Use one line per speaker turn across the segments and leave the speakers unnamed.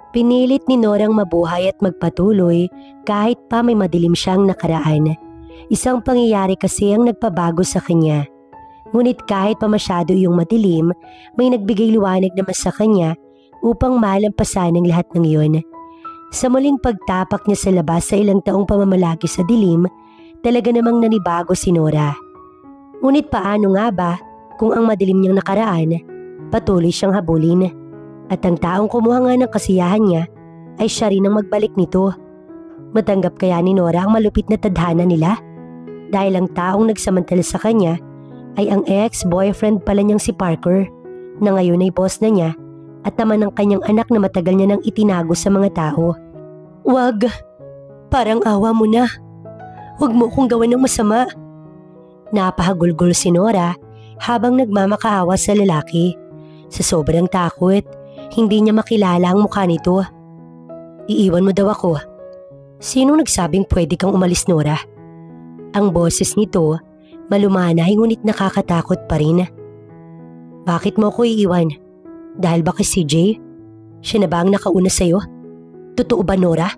Pinilit ni Norang mabuhay at magpatuloy kahit pa may madilim siyang nakaraan. Isang pangyayari kasi ang nagpabago sa kanya. Ngunit kahit pa masyado yung madilim, may nagbigay liwanag naman sa kanya upang malampasan ang lahat ng iyon. Sa muling pagtapak niya sa labas sa ilang taong pamamalagi sa dilim, talaga namang nanibago si Nora. Ngunit paano nga ba kung ang madilim niyang nakaraan, patuloy siyang habulin? At ang taong kumuha nga ng kasiyahan niya ay siya rin ang magbalik nito. Matanggap kaya ni Nora ang malupit na tadhana nila? Dahil ang taong nagsamantala sa kanya ay ang ex-boyfriend pala niyang si Parker, na ngayon ay boss na niya at ama ng kanyang anak na matagal niya nang itinago sa mga tao. Wag, parang awa mo na. Huwag mo akong gawan ng masama. Napahagulgol si Nora habang nagmamakaawa sa lalaki. Sa sobrang takot, hindi niya makilala ang mukha nito. Iiwan mo daw ako. Sinong nagsabing pwede kang umalis, Nora? Ang boses nito, malumanay ngunit nakakatakot pa rin. Bakit mo ako iiwan? Dahil ba kay CJ? Siya na ba ang nakauna sa'yo? Totoo ba, Nora?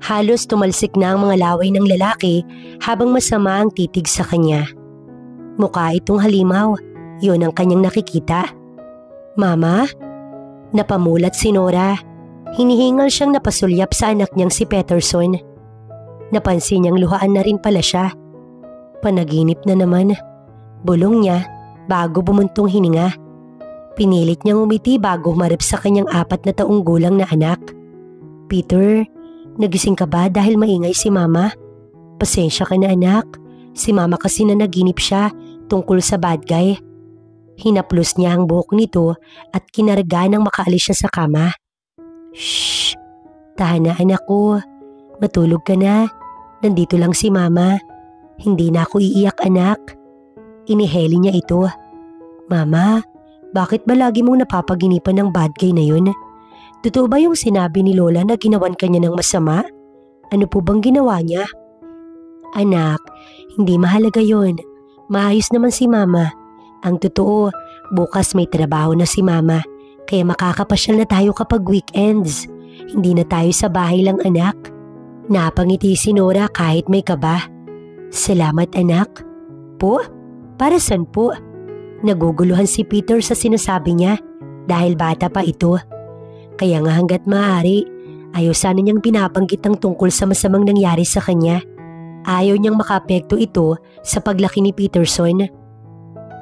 Halos tumalsik na ang mga laway ng lalaki habang masama ang titig sa kanya. Mukha itong halimaw, yun ang kanyang nakikita. Mama? Napamulat si Nora. Hinihingal siyang napasulyap sa anak niyang si Peterson. Napansin niyang luhaan na rin pala siya. Panaginip na naman. Bulong niya bago bumuntong hininga. Pinilit niyang umiti bago humarap sa kanyang 4 na taong gulang na anak. Peter, nagising ka ba dahil maingay si Mama? Pasensya ka na anak. Si Mama kasi na naginip siya tungkol sa bad guy. Hinaplos niya ang buhok nito at kinarga nang makaalis siya sa kama. Shh! Tahan na anak ko. Matulog ka na. Nandito lang si Mama. Hindi na ako iiyak anak. Iniheli niya ito. Mama, bakit ba lagi mong napapaginipan ng bad guy na yun? Totoo ba yung sinabi ni Lola na ginawan ka niya ng masama? Ano po bang ginawa niya? Anak, hindi mahalaga yon. Maayos naman si Mama. Ang totoo, bukas may trabaho na si Mama, kaya makakapasyal na tayo kapag weekends. Hindi na tayo sa bahay lang anak. Napangiti si Nora kahit may kaba. Salamat anak. Po? Para saan po? Naguguluhan si Peter sa sinasabi niya dahil bata pa ito. Kaya nga hanggat maaari, ayaw sana niyang binabanggit ang tungkol sa masamang nangyari sa kanya. Ayaw niyang makaapekto ito sa paglaki ni Peterson.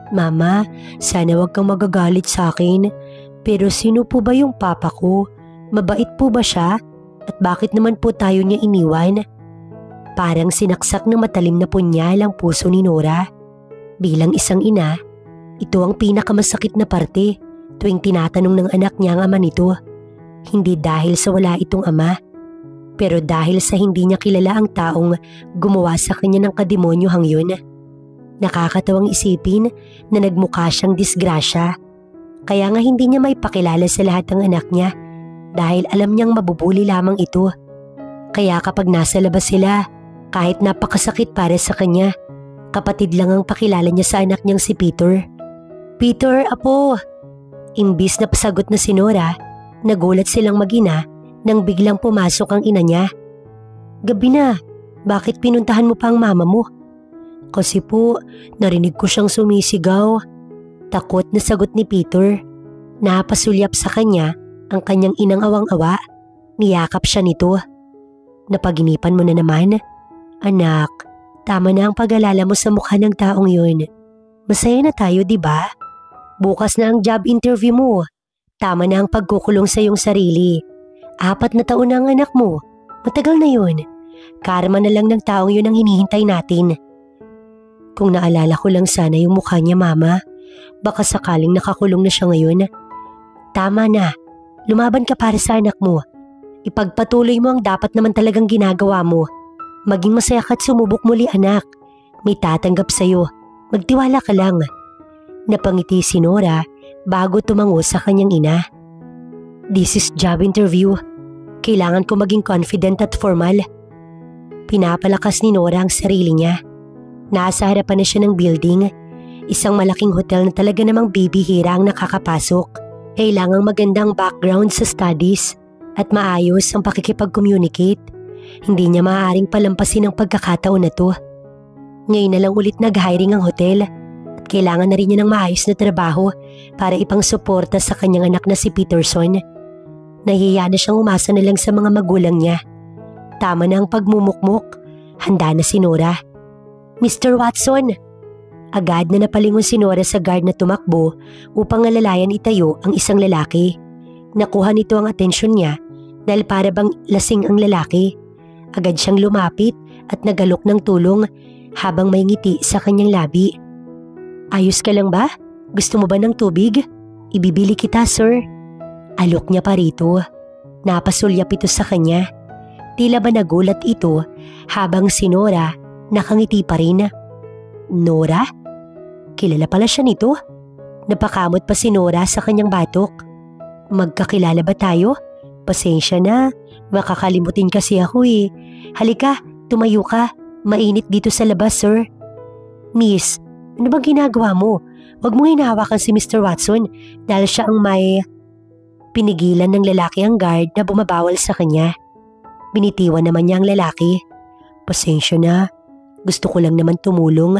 Mama, sana wag kang magagalit sa akin. Pero sino po ba yung papa ko? Mabait po ba siya? At bakit naman po tayo niya iniwan? Parang sinaksak ng matalim na punyal ang puso ni Nora. Bilang isang ina, ito ang pinakamasakit na parte tuwing tinatanong ng anak niya ang ama nito. Hindi dahil sa wala itong ama, pero dahil sa hindi niya kilala ang taong gumawa sa kanya ng kademonyohang yun. Nakakatawang isipin na nagmukha siyang disgrasya. Kaya nga hindi niya maipakilala sa lahat ng anak niya dahil alam niyang mabubuli lamang ito. Kaya kapag nasa labas sila, kahit napakasakit para sa kanya, kapatid lang ang pakilala niya sa anak niyang si Peter. Peter, apo! Imbis na pasagot na si Nora, nagulat silang mag-ina nang biglang pumasok ang ina niya. Gabi na, bakit pinuntahan mo pa ang mama mo? Kasi po, narinig ko siyang sumisigaw. Takot na sagot ni Peter. Napasulyap sa kanya ang kanyang inang awang-awa. Niyakap siya nito. Napaginipan mo na naman? Anak, tama na ang pag-alala mo sa mukha ng taong yun. Masaya na tayo, di ba? Bukas na ang job interview mo. Tama na ang pagkukulong sa iyong sarili. 4 na taon na ang anak mo. Matagal na yun. Karma na lang ng taong yun ang hinihintay natin. Kung naalala ko lang sana yung mukha niya, Mama, baka sakaling nakakulong na siya ngayon. Tama na. Lumaban ka para sa anak mo. Ipagpatuloy mo ang dapat naman talagang ginagawa mo. Maging masaya ka at sumubok muli anak. May tatanggap sa'yo. Magtiwala ka lang. Napangiti si Nora bago tumango sa kanyang ina. This is job interview. Kailangan ko maging confident at formal. Pinapalakas ni Nora ang sarili niya. Nasa harapan na siya ng building. Isang malaking hotel na talaga namang bibihira ang nakakapasok. Kailangang magandang background sa studies at maayos ang pakikipag-communicate. Hindi niya maaaring palampasin ang pagkakataon na to. Ngayon na lang ulit nag-hiring ang hotel at kailangan na rin niya ng maayos na trabaho para ipang-suporta sa kanyang anak na si Peterson. Nahihiya na siyang umasa na lang sa mga magulang niya. Tama na ang pagmumukmok. Handa na si Nora. Mr. Watson! Agad na napalingon si Nora sa guard na tumakbo upang alalayan itayo ang isang lalaki. Nakuha nito ang atensyon niya dahil para bang lasing ang lalaki. Agad siyang lumapit at nagalok ng tulong habang may ngiti sa kanyang labi. Ayos ka lang ba? Gusto mo ba ng tubig? Ibibili kita, sir. Alok niya pa rito. Napasulyap ito sa kanya. Tila ba nagulat ito habang si Nora nakangiti pa rin. Nora? Kilala pala siya nito. Napakamot pa si Nora sa kanyang batok. Magkakilala ba tayo? Pasensya na, makakalimutin kasi ako eh. Halika, tumayo ka. Mainit dito sa labas, sir. Miss, ano bang ginagawa mo? Huwag mong hinahawakan si Mr. Watson dahil siya ang may... Pinigilan ng lalaki ang guard na bumabawal sa kanya. Binitiwan naman niya ang lalaki. Pasensya na, gusto ko lang naman tumulong.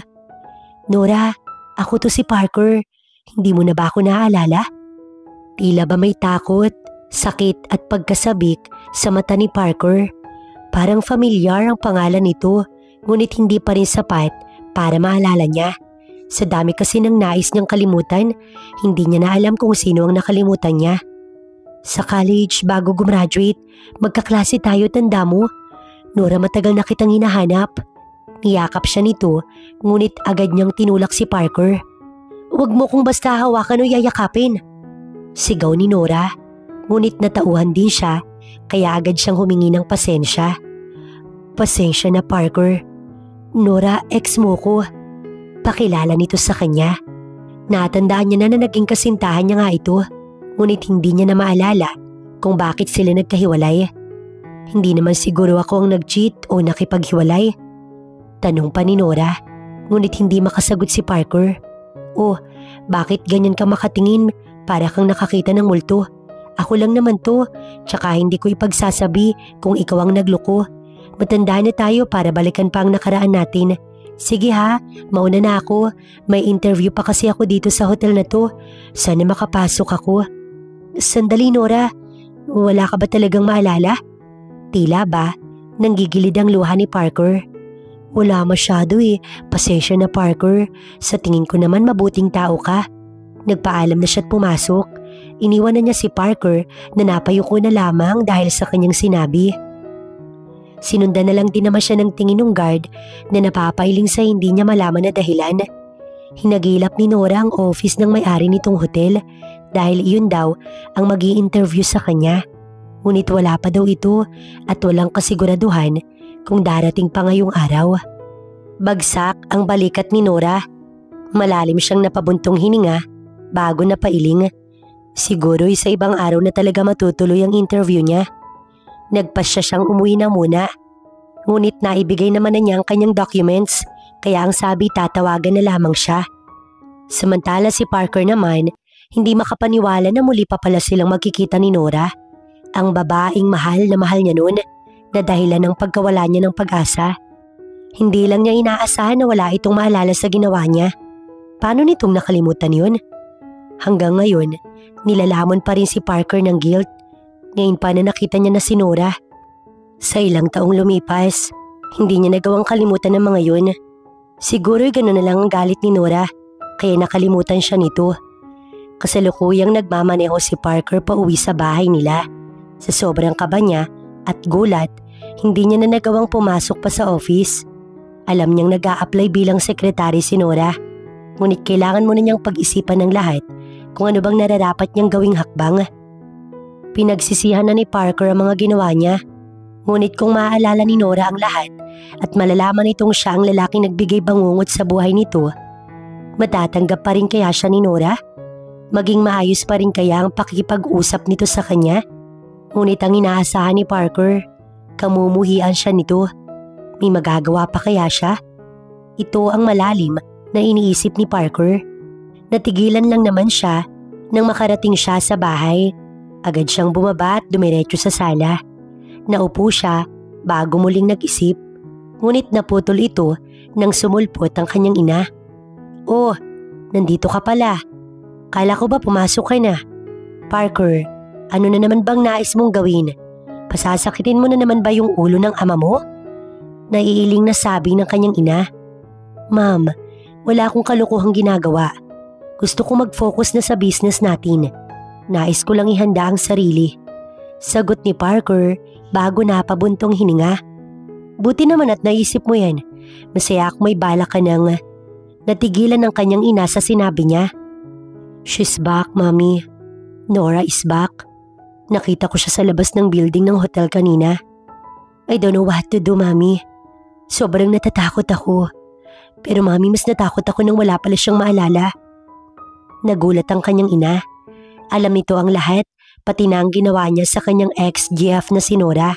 Nora, ako to si Parker. Hindi mo na ba ako naaalala? Tila ba may takot, sakit at pagkasabik sa mata ni Parker. Parang familiar ang pangalan nito, ngunit hindi pa rin sapat para maalala niya. Sa dami kasi ng nais niyang kalimutan, hindi niya na alam kung sino ang nakalimutan niya. Sa college, bago gumraduate, magkaklase tayo, tanda mo. Nora, matagal na kitang hinahanap. Niyakap siya nito, ngunit agad niyang tinulak si Parker. Huwag mo kong basta hawakan o yayakapin. Sigaw ni Nora, ngunit natauhan din siya, kaya agad siyang humingi ng pasensya. Pasensya na, Parker. Nora, ex mo ko. Pakilala nito sa kanya. Natandaan niya na naging kasintahan niya nga ito, ngunit hindi niya na maalala kung bakit sila nagkahiwalay. Hindi naman siguro ako ang nag-cheat o nakipaghiwalay. Tanong pa ni Nora, ngunit hindi makasagot si Parker. Oh, bakit ganyan ka makatingin? Para kang nakakita ng multo. Ako lang naman to, tsaka hindi ko ipagsasabi kung ikaw ang nagloko. Matanda na tayo para balikan pa ang nakaraan natin. Sige ha, mauna na ako. May interview pa kasi ako dito sa hotel na to. Sana makapasok ako. Sandali, Nora, wala ka ba talagang maalala? Tila ba, nanggigilid ang luha ni Parker. Wala masyado eh, pasensya na Parker. Sa tingin ko naman mabuting tao ka. Nagpaalam na siya't pumasok. Iniwan na niya si Parker na napayuko na lamang dahil sa kanyang sinabi. Sinundan na lang din naman siya ng tingin ng guard na napapailing sa hindi niya malaman na dahilan. Hinagilap ni Nora ang office ng may-ari nitong hotel dahil iyon daw ang mag-i-interview sa kanya. Ngunit wala pa daw ito at walang kasiguraduhan kung darating pa ngayong araw. Bagsak ang balikat ni Nora. Malalim siyang napabuntong hininga bago napailing. Siguro sa ibang araw na talaga matutuloy ang interview niya. Nagpasya siyang umuwi na muna. Ngunit naibigay naman na niya ang kanyang documents, kaya ang sabi tatawagan na lamang siya. Samantala si Parker naman, hindi makapaniwala na muli pa pala silang magkikita ni Nora. Ang babaeng mahal niya noon, na dahilan ng pagkawala niya ng pag-asa. Hindi lang niya inaasahan na wala itong maalala sa ginawa niya. Paano nitong nakalimutan yun? Hanggang ngayon, nilalamon pa rin si Parker ng guilt. Ngayon pa na nakita niya na si Nora. Sa ilang taong lumipas, hindi niya nagawang kalimutan ng mga yun. Siguro'y gano'n na lang ang galit ni Nora, kaya nakalimutan siya nito. Kasalukuyang nagmamaneho si Parker pa uwi sa bahay nila. Sa sobrang kaba niya at gulat, hindi niya na nagawang pumasok pa sa office. Alam niyang nag-a-apply bilang sekretary si Nora, ngunit kailangan muna niyang pag-isipan ng lahat kung ano bang nararapat niyang gawing hakbang. Pinagsisihan na ni Parker ang mga ginawa niya, ngunit kung maaalala ni Nora ang lahat at malalaman itong siya ang lalaking nagbigay bangungot sa buhay nito, matatanggap pa rin kaya siya ni Nora? Maging maayos pa rin kaya ang pakikipag-usap nito sa kanya? Ngunit ang inaasahan ni Parker, kamumuhian siya nito. May magagawa pa kaya siya? Ito ang malalim na iniisip ni Parker. Natigilan lang naman siya nang makarating siya sa bahay. Agad siyang bumaba at dumiretso sa sala. Naupo siya bago muling nag-isip. Ngunit naputol ito nang sumulpot ang kanyang ina. "Oh, nandito ka pala. Kala ko ba pumasok ka na? Parker, ano na naman bang nais mong gawin? Pasasakitin mo na naman ba yung ulo ng ama mo?" Naiiling na sabi ng kanyang ina. "Ma'am, wala akong kalukuhang ginagawa. Gusto ko mag-focus na sa business natin. Nais ko lang ihanda ang sarili." Sagot ni Parker bago napabuntong hininga. "Buti naman at naisip mo yan. Masaya ako may balak ka nang..." Natigilan ng kanyang ina sa sinabi niya. "She's back, Mommy. Nora is back. Nakita ko siya sa labas ng building ng hotel kanina. I don't know what to do, Mommy. Sobrang natatakot ako. Pero Mommy, mas natakot ako nang wala pala siyang maalala." Nagulat ang kanyang ina. Alam nito ang lahat, pati na ang ginawa niya sa kanyang ex-GF na si Nora.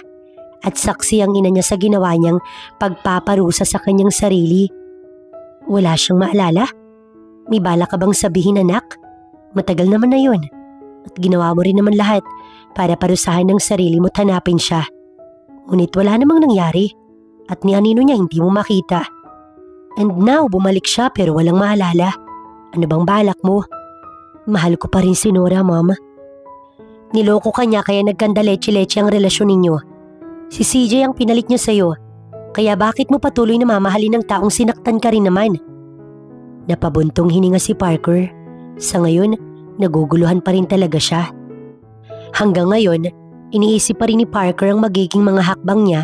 At saksi ang ina niya sa ginawa niyang pagpaparusa sa kanyang sarili. Wala siyang maalala? May bala ka bang sabihin, anak? Matagal naman na yun. At ginawa mo rin naman lahat para parusahan ng sarili mo at hanapin siya. Ngunit wala namang nangyari. At ni anino niya hindi mo makita. And now bumalik siya pero walang maalala. Ano bang balak mo? Mahal ko pa rin si Nora, Mom. Niloko ka niya kaya nagkanda leche-leche ang relasyon ninyo. Si CJ ang pinalit niya sa'yo. Kaya bakit mo patuloy na mamahalin ng taong sinaktan ka rin naman? Napabuntong hininga si Parker. Sa ngayon, naguguluhan pa rin talaga siya. Hanggang ngayon, iniisip pa rin ni Parker ang magiging mga hakbang niya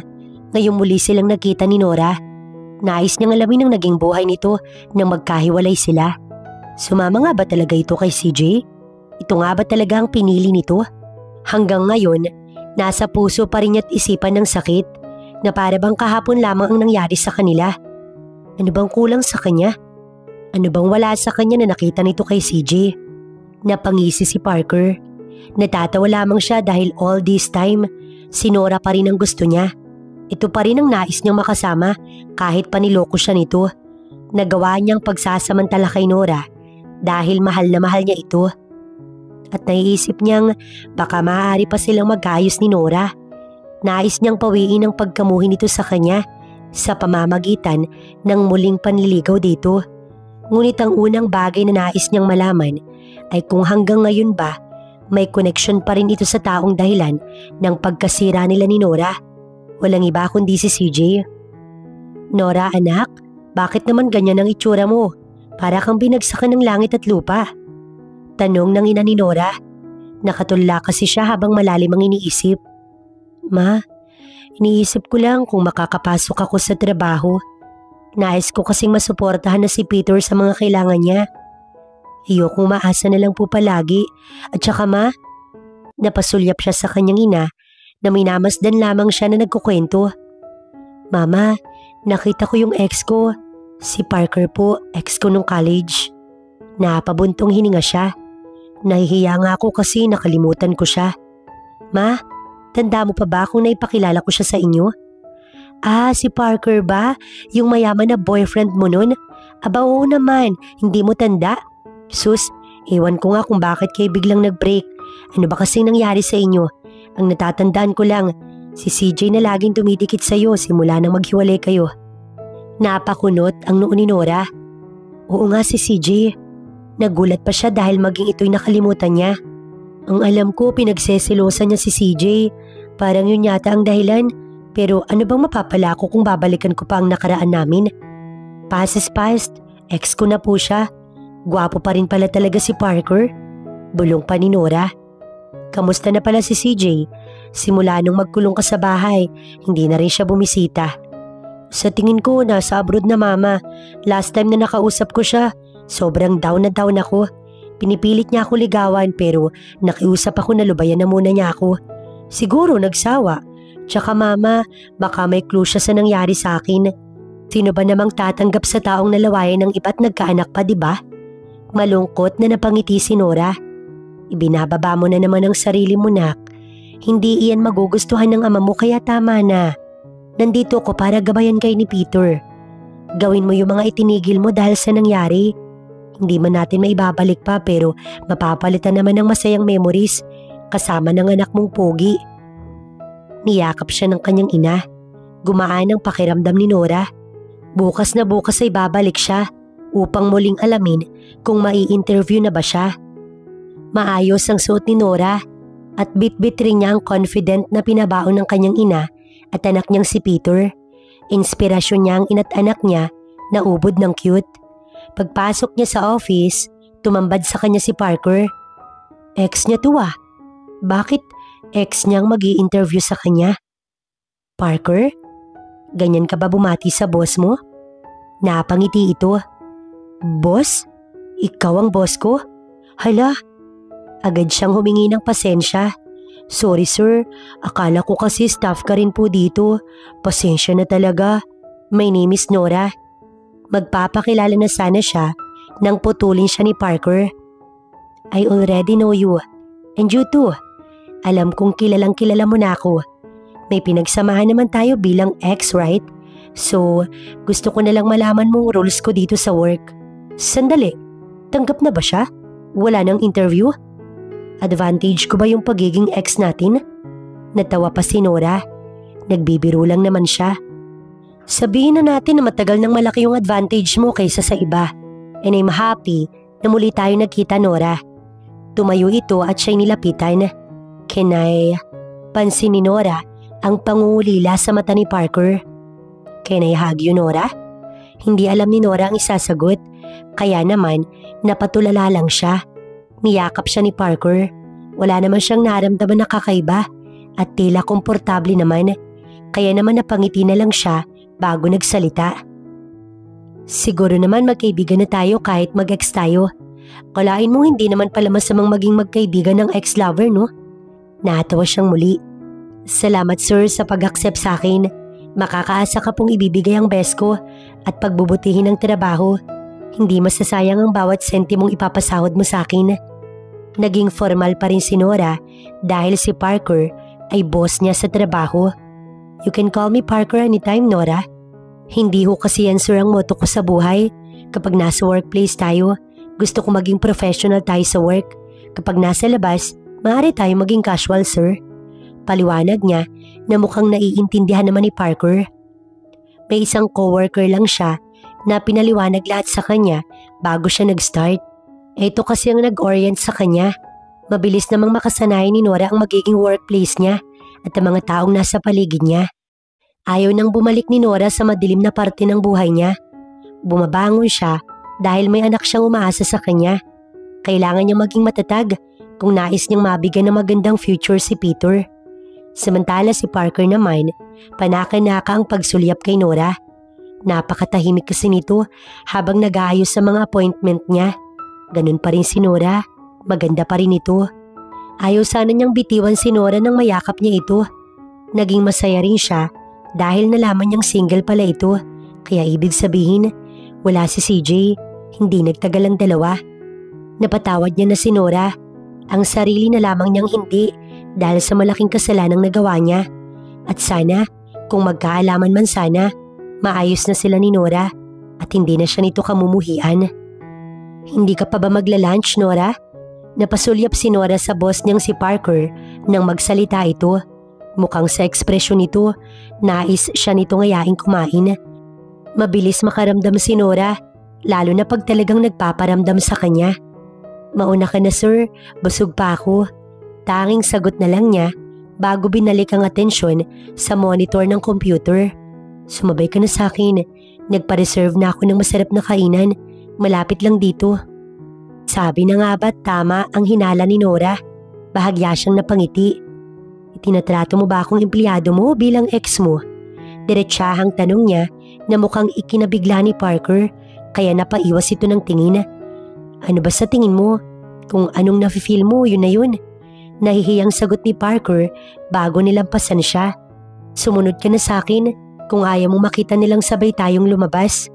ngayong muli silang nagkita ni Nora. Nais niyang alamin ang naging buhay nito nang magkahiwalay sila. Sumama nga ba talaga ito kay CJ? Ito nga ba talaga ang pinili nito? Hanggang ngayon, nasa puso pa rin niya't isipan ng sakit na para bang kahapon lamang ang nangyari sa kanila. Ano bang kulang sa kanya? Ano bang wala sa kanya na nakita nito kay CJ? Napangisi si Parker. Natatawa lamang siya dahil all this time, si Nora pa rin ang gusto niya. Ito pa rin ang nais niyang makasama kahit paniloko siya nito. Nagawa niyang pagsasamantala kay Nora dahil mahal na mahal niya ito. At naiisip niyang baka maaari pa silang magkayos ni Nora. Nais niyang pawiin ang pagkamuhi nito sa kanya sa pamamagitan ng muling panliligaw dito. Ngunit ang unang bagay na nais niyang malaman ay kung hanggang ngayon ba may koneksyon pa rin ito sa taong dahilan ng pagkasira nila ni Nora. Walang iba kundi si CJ. "Nora, anak, bakit naman ganyan ang itsura mo? Para kang binagsakan ng langit at lupa." Tanong ng ina ni Nora. Nakatulala kasi siya habang malalim ang iniisip. "Ma, iniisip ko lang kung makakapasok ako sa trabaho. Nais ko kasing masuportahan na si Peter sa mga kailangan niya. Ayokong maasa na lang po palagi. At saka ma," napasulyap siya sa kanyang ina na minamasdan lamang siya na nagkukwento. "Mama, nakita ko yung ex ko. Si Parker po, ex ko nung college." Napabuntong hininga siya. "Nahihiya nga ako kasi nakalimutan ko siya." "Ma, tanda mo pa ba kung naipakilala ko siya sa inyo?" "Ah, si Parker ba? Yung mayaman na boyfriend mo nun? Aba oo naman, hindi mo tanda? Sus, ewan ko nga kung bakit kayo biglang nag-break. Ano ba kasing nangyari sa inyo? Ang natatandaan ko lang, si CJ na laging dumidikit sa'yo simula nang maghiwalay kayo." Napakunot ang noo ni Nora. "Oo nga si CJ." Nagulat pa siya dahil maging ito'y nakalimutan niya. "Ang alam ko pinagseselosan niya si CJ. Parang yun yata ang dahilan. Pero ano bang mapapala ko kung babalikan ko pa ang nakaraan namin? Past is past, ex ko na po siya. Gwapo pa rin pala talaga si Parker." Bulong pa ni Nora. "Kamusta na pala si CJ? Simula nung magkulong ka sa bahay, hindi na rin siya bumisita." "Sa tingin ko nasa abroad na mama. Last time na nakausap ko siya, sobrang down na down ako. Pinipilit niya ako ligawan pero nakiusap ako na lubayan na muna niya ako. Siguro nagsawa. Tsaka mama, baka may clue siya sa nangyari sa akin. Sino ba namang tatanggap sa taong nalawayan ng iba't nagkaanak pa, diba?" Malungkot na napangiti si Nora. "Ibinababa mo na naman ang sarili mo, nak. Hindi iyan magugustuhan ng ama mo kaya tama na. Nandito ko para gabayan kay ni Peter. Gawin mo yung mga itinigil mo dahil sa nangyari. Hindi man natin maibabalik pa pero mapapalitan naman ng masayang memories kasama ng anak mong pogi. Niyakap siya ng kanyang ina. Gumaan ang pakiramdam ni Nora. Bukas na bukas ay babalik siya upang muling alamin kung mai-interview na ba siya. Maayos ang suot ni Nora at bit-bit rin niya ang confident na pinabaon ng kanyang ina at anak niyang si Peter. Inspirasyon niya ang ina't anak niya na ubod ng cute. Pagpasok niya sa office, tumambad sa kanya si Parker. Ex niya to ah. Bakit ex niyang mag-i-interview sa kanya? Parker, ganyan ka ba bumati sa boss mo? Napangiti ito. Boss? Ikaw ang boss ko? Hala, agad siyang humingi ng pasensya. Sorry sir, akala ko kasi staff ka rin po dito. Pasensya na talaga. My name is Nora. Magpapakilala na sana siya nang putulin siya ni Parker. I already know you. And you too. Alam kong kilalang kilala mo na ako. May pinagsamahan naman tayo bilang ex, right? So, gusto ko na lang malaman mong rules ko dito sa work. Sandali, tanggap na ba siya? Wala nang interview? Advantage ko ba yung pagiging ex natin? Natawa pa si Nora. Nagbibiro lang naman siya. Sabihin na natin na matagal nang malaki yung advantage mo kaysa sa iba. And I'm happy na muli tayo nagkita, Nora. Tumayo ito at siya'y nilapitan. Can I? Pansin ni Nora ang pangungulila sa mata ni Parker. Can I hug you, Nora? Hindi alam ni Nora ang isasagot. Kaya naman, napatulala lang siya. Niyakap siya ni Parker. Wala naman siyang naramdaman na kakaiba at tila komportable naman. Kaya naman napangiti na lang siya bago nagsalita. Siguro naman magkaibigan na tayo kahit mag-ex tayo. Kalain mo hindi naman pala masamang maging magkaibigan ng ex-lover, no? Natawa siyang muli. Salamat sir sa pag-accept sa akin. Makakaasa ka pong ibibigay ang best ko at pagbubutihin ng trabaho. Hindi masasayang ang bawat sentimong ipapasahod mo sa akin. Naging formal pa rin si Nora dahil si Parker ay boss niya sa trabaho. You can call me Parker anytime, Nora. Hindi ho kasi yan sir ang motto ko sa buhay. Kapag nasa workplace tayo, gusto ko maging professional tayo sa work. Kapag nasa labas, maaari tayo maging casual sir. Paliwanag niya na mukhang naiintindihan naman ni Parker. May isang coworker lang siya na pinaliwanag lahat sa kanya bago siya nag-start. Ito kasi ang nag-orient sa kanya. Mabilis namang makasanayan ni Nora ang magiging workplace niya at ang mga taong nasa paligid niya. Ayaw nang bumalik ni Nora sa madilim na parte ng buhay niya. Bumabangon siya dahil may anak siyang umaasa sa kanya. Kailangan niyang maging matatag kung nais niyang mabigyan ng magandang future si Peter. Samantala si Parker naman, panaka-naka ang pagsulyap kay Nora. Napakatahimik kasi nito habang nag-aayos sa mga appointment niya. Ganun pa rin si Nora, maganda pa rin ito. Ayaw sana niyang bitiwan si Nora nang mayakap niya ito. Naging masaya rin siya dahil nalaman niyang single pala ito. Kaya ibig sabihin, wala si CJ, hindi nagtagal ang dalawa. Napatawad niya na si Nora. Ang sarili na lamang niyang hindi dahil sa malaking kasalanang nagawa niya. At sana, kung magkaalaman man sana, maayos na sila ni Nora at hindi na siya nito kamumuhian. Hindi ka pa ba magla-lunch, Nora? Napasulyap si Nora sa boss niyang si Parker nang magsalita ito. Mukhang sa ekspresyon nito, nais siya nito ngayaing kumain. Mabilis makaramdam si Nora, lalo na pag talagang nagpaparamdam sa kanya. Mauna ka na sir, busog pa ako. Tanging sagot na lang niya bago binalik ang atensyon sa monitor ng computer. Sumabay ka na sa akin, nagpa-reserve na ako ng masarap na kainan, malapit lang dito. Sabi na nga ba't tama ang hinala ni Nora? Bahagya siyang napangiti. Itinatrato mo ba akong empleyado mo bilang ex mo? Diretsahang tanong niya na mukhang ikinabigla ni Parker kaya napaiwas ito ng tingin. Ano ba sa tingin mo? Kung anong nafe-feel mo, yun na yun. Nahihiyang sagot ni Parker bago nilampasan siya. Sumunod ka na sa akin kung ayaw mong makita nilang sabay tayong lumabas.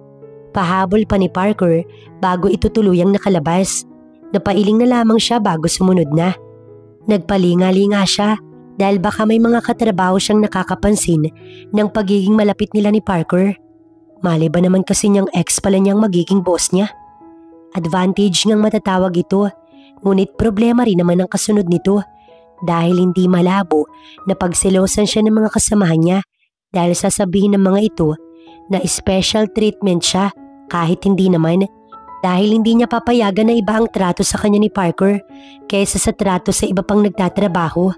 Pahabol pa ni Parker bago ito tuluyang nakalabas. Napailing na lamang siya bago sumunod na. Nagpalinga-linga siya dahil baka may mga katrabaho siyang nakakapansin ng pagiging malapit nila ni Parker. Mali ba naman kasi niyang ex pala niyang magiging boss niya? Advantage ngang matatawag ito, ngunit problema rin naman ang kasunod nito dahil hindi malabo na pagselosan siya ng mga kasamahan niya dahil sasabihin ng mga ito na special treatment siya kahit hindi naman, dahil hindi niya papayagan na iba ang trato sa kanya ni Parker kaysa sa trato sa iba pang nagtatrabaho.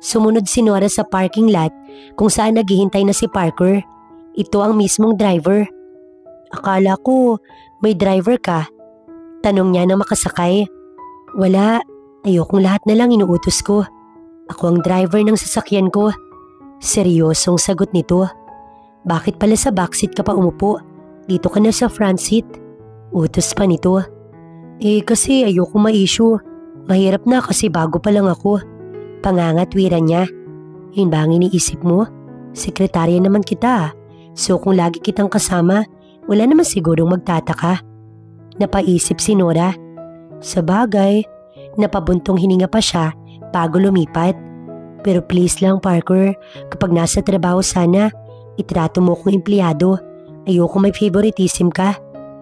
Sumunod si Nora sa parking lot kung saan naghihintay na si Parker. Ito ang mismong driver. Akala ko may driver ka. Tanong niya nang makasakay. Wala, ayokong lahat na lang inuutos ko. Ako ang driver ng sasakyan ko. Seryosong sagot nito. Bakit pala sa backseat ka pa umupo? Dito ka na sa front seat. Utos pa nito. Kasi ayoko ma-issue. Mahirap na kasi bago pa lang ako. Pangangatwiran niya. Yun ba ang iniisip mo? Sekretarya naman kita. So kung lagi kitang kasama, wala naman sigurong magtataka. Napaisip si Nora. Sa bagay, napabuntong hininga pa siya bago lumipat. Pero please lang Parker, kapag nasa trabaho sana, itrato mo kong empleyado. Ayoko may favoritism ka.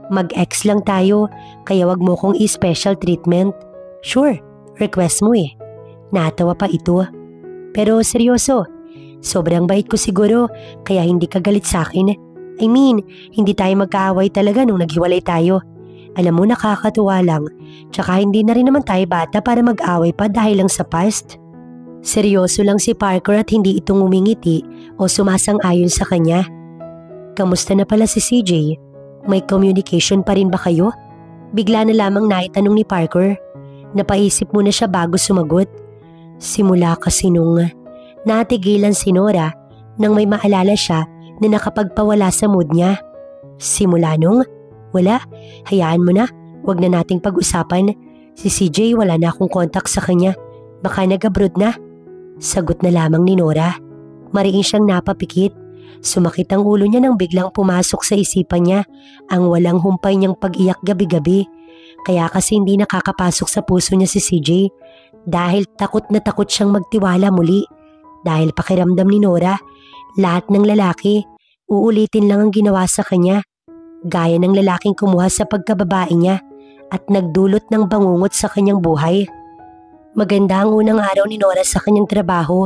Mag-ex lang tayo, kaya wag mo kong i-special treatment. Sure, request mo eh. Natawa pa ito. Pero seryoso, sobrang bait ko siguro, kaya hindi ka galit sa akin. I mean, hindi tayo magkaaway talaga nung naghiwalay tayo. Alam mo, nakakatuwa lang. Tsaka hindi na rin naman tayo bata para mag-away pa dahil lang sa past. Seryoso lang si Parker at hindi itong umingiti o sumasang-ayon sa kanya. Kamusta na pala si CJ? May communication pa rin ba kayo? Bigla na lamang naitanong ni Parker. Napaisip muna siya bago sumagot. Simula kasi nung natigilan si Nora nang may maalala siya na nakapagpawala sa mood niya. Simula nung? Wala, hayaan mo na. Huwag na nating pag-usapan. Si CJ wala na akong contact sa kanya. Baka nag-abroad na. Sagot na lamang ni Nora. Mariin siyang napapikit. Sumakit ang ulo niya nang biglang pumasok sa isipan niya ang walang humpay niyang pag-iyak gabi-gabi. Kaya kasi hindi nakakapasok sa puso niya si CJ dahil takot na takot siyang magtiwala muli. Dahil pakiramdam ni Nora, lahat ng lalaki, uulitin lang ang ginawa sa kanya. Gaya ng lalaking kumuha sa pagkababae niya at nagdulot ng bangungot sa kanyang buhay. Maganda ang unang araw ni Nora sa kanyang trabaho.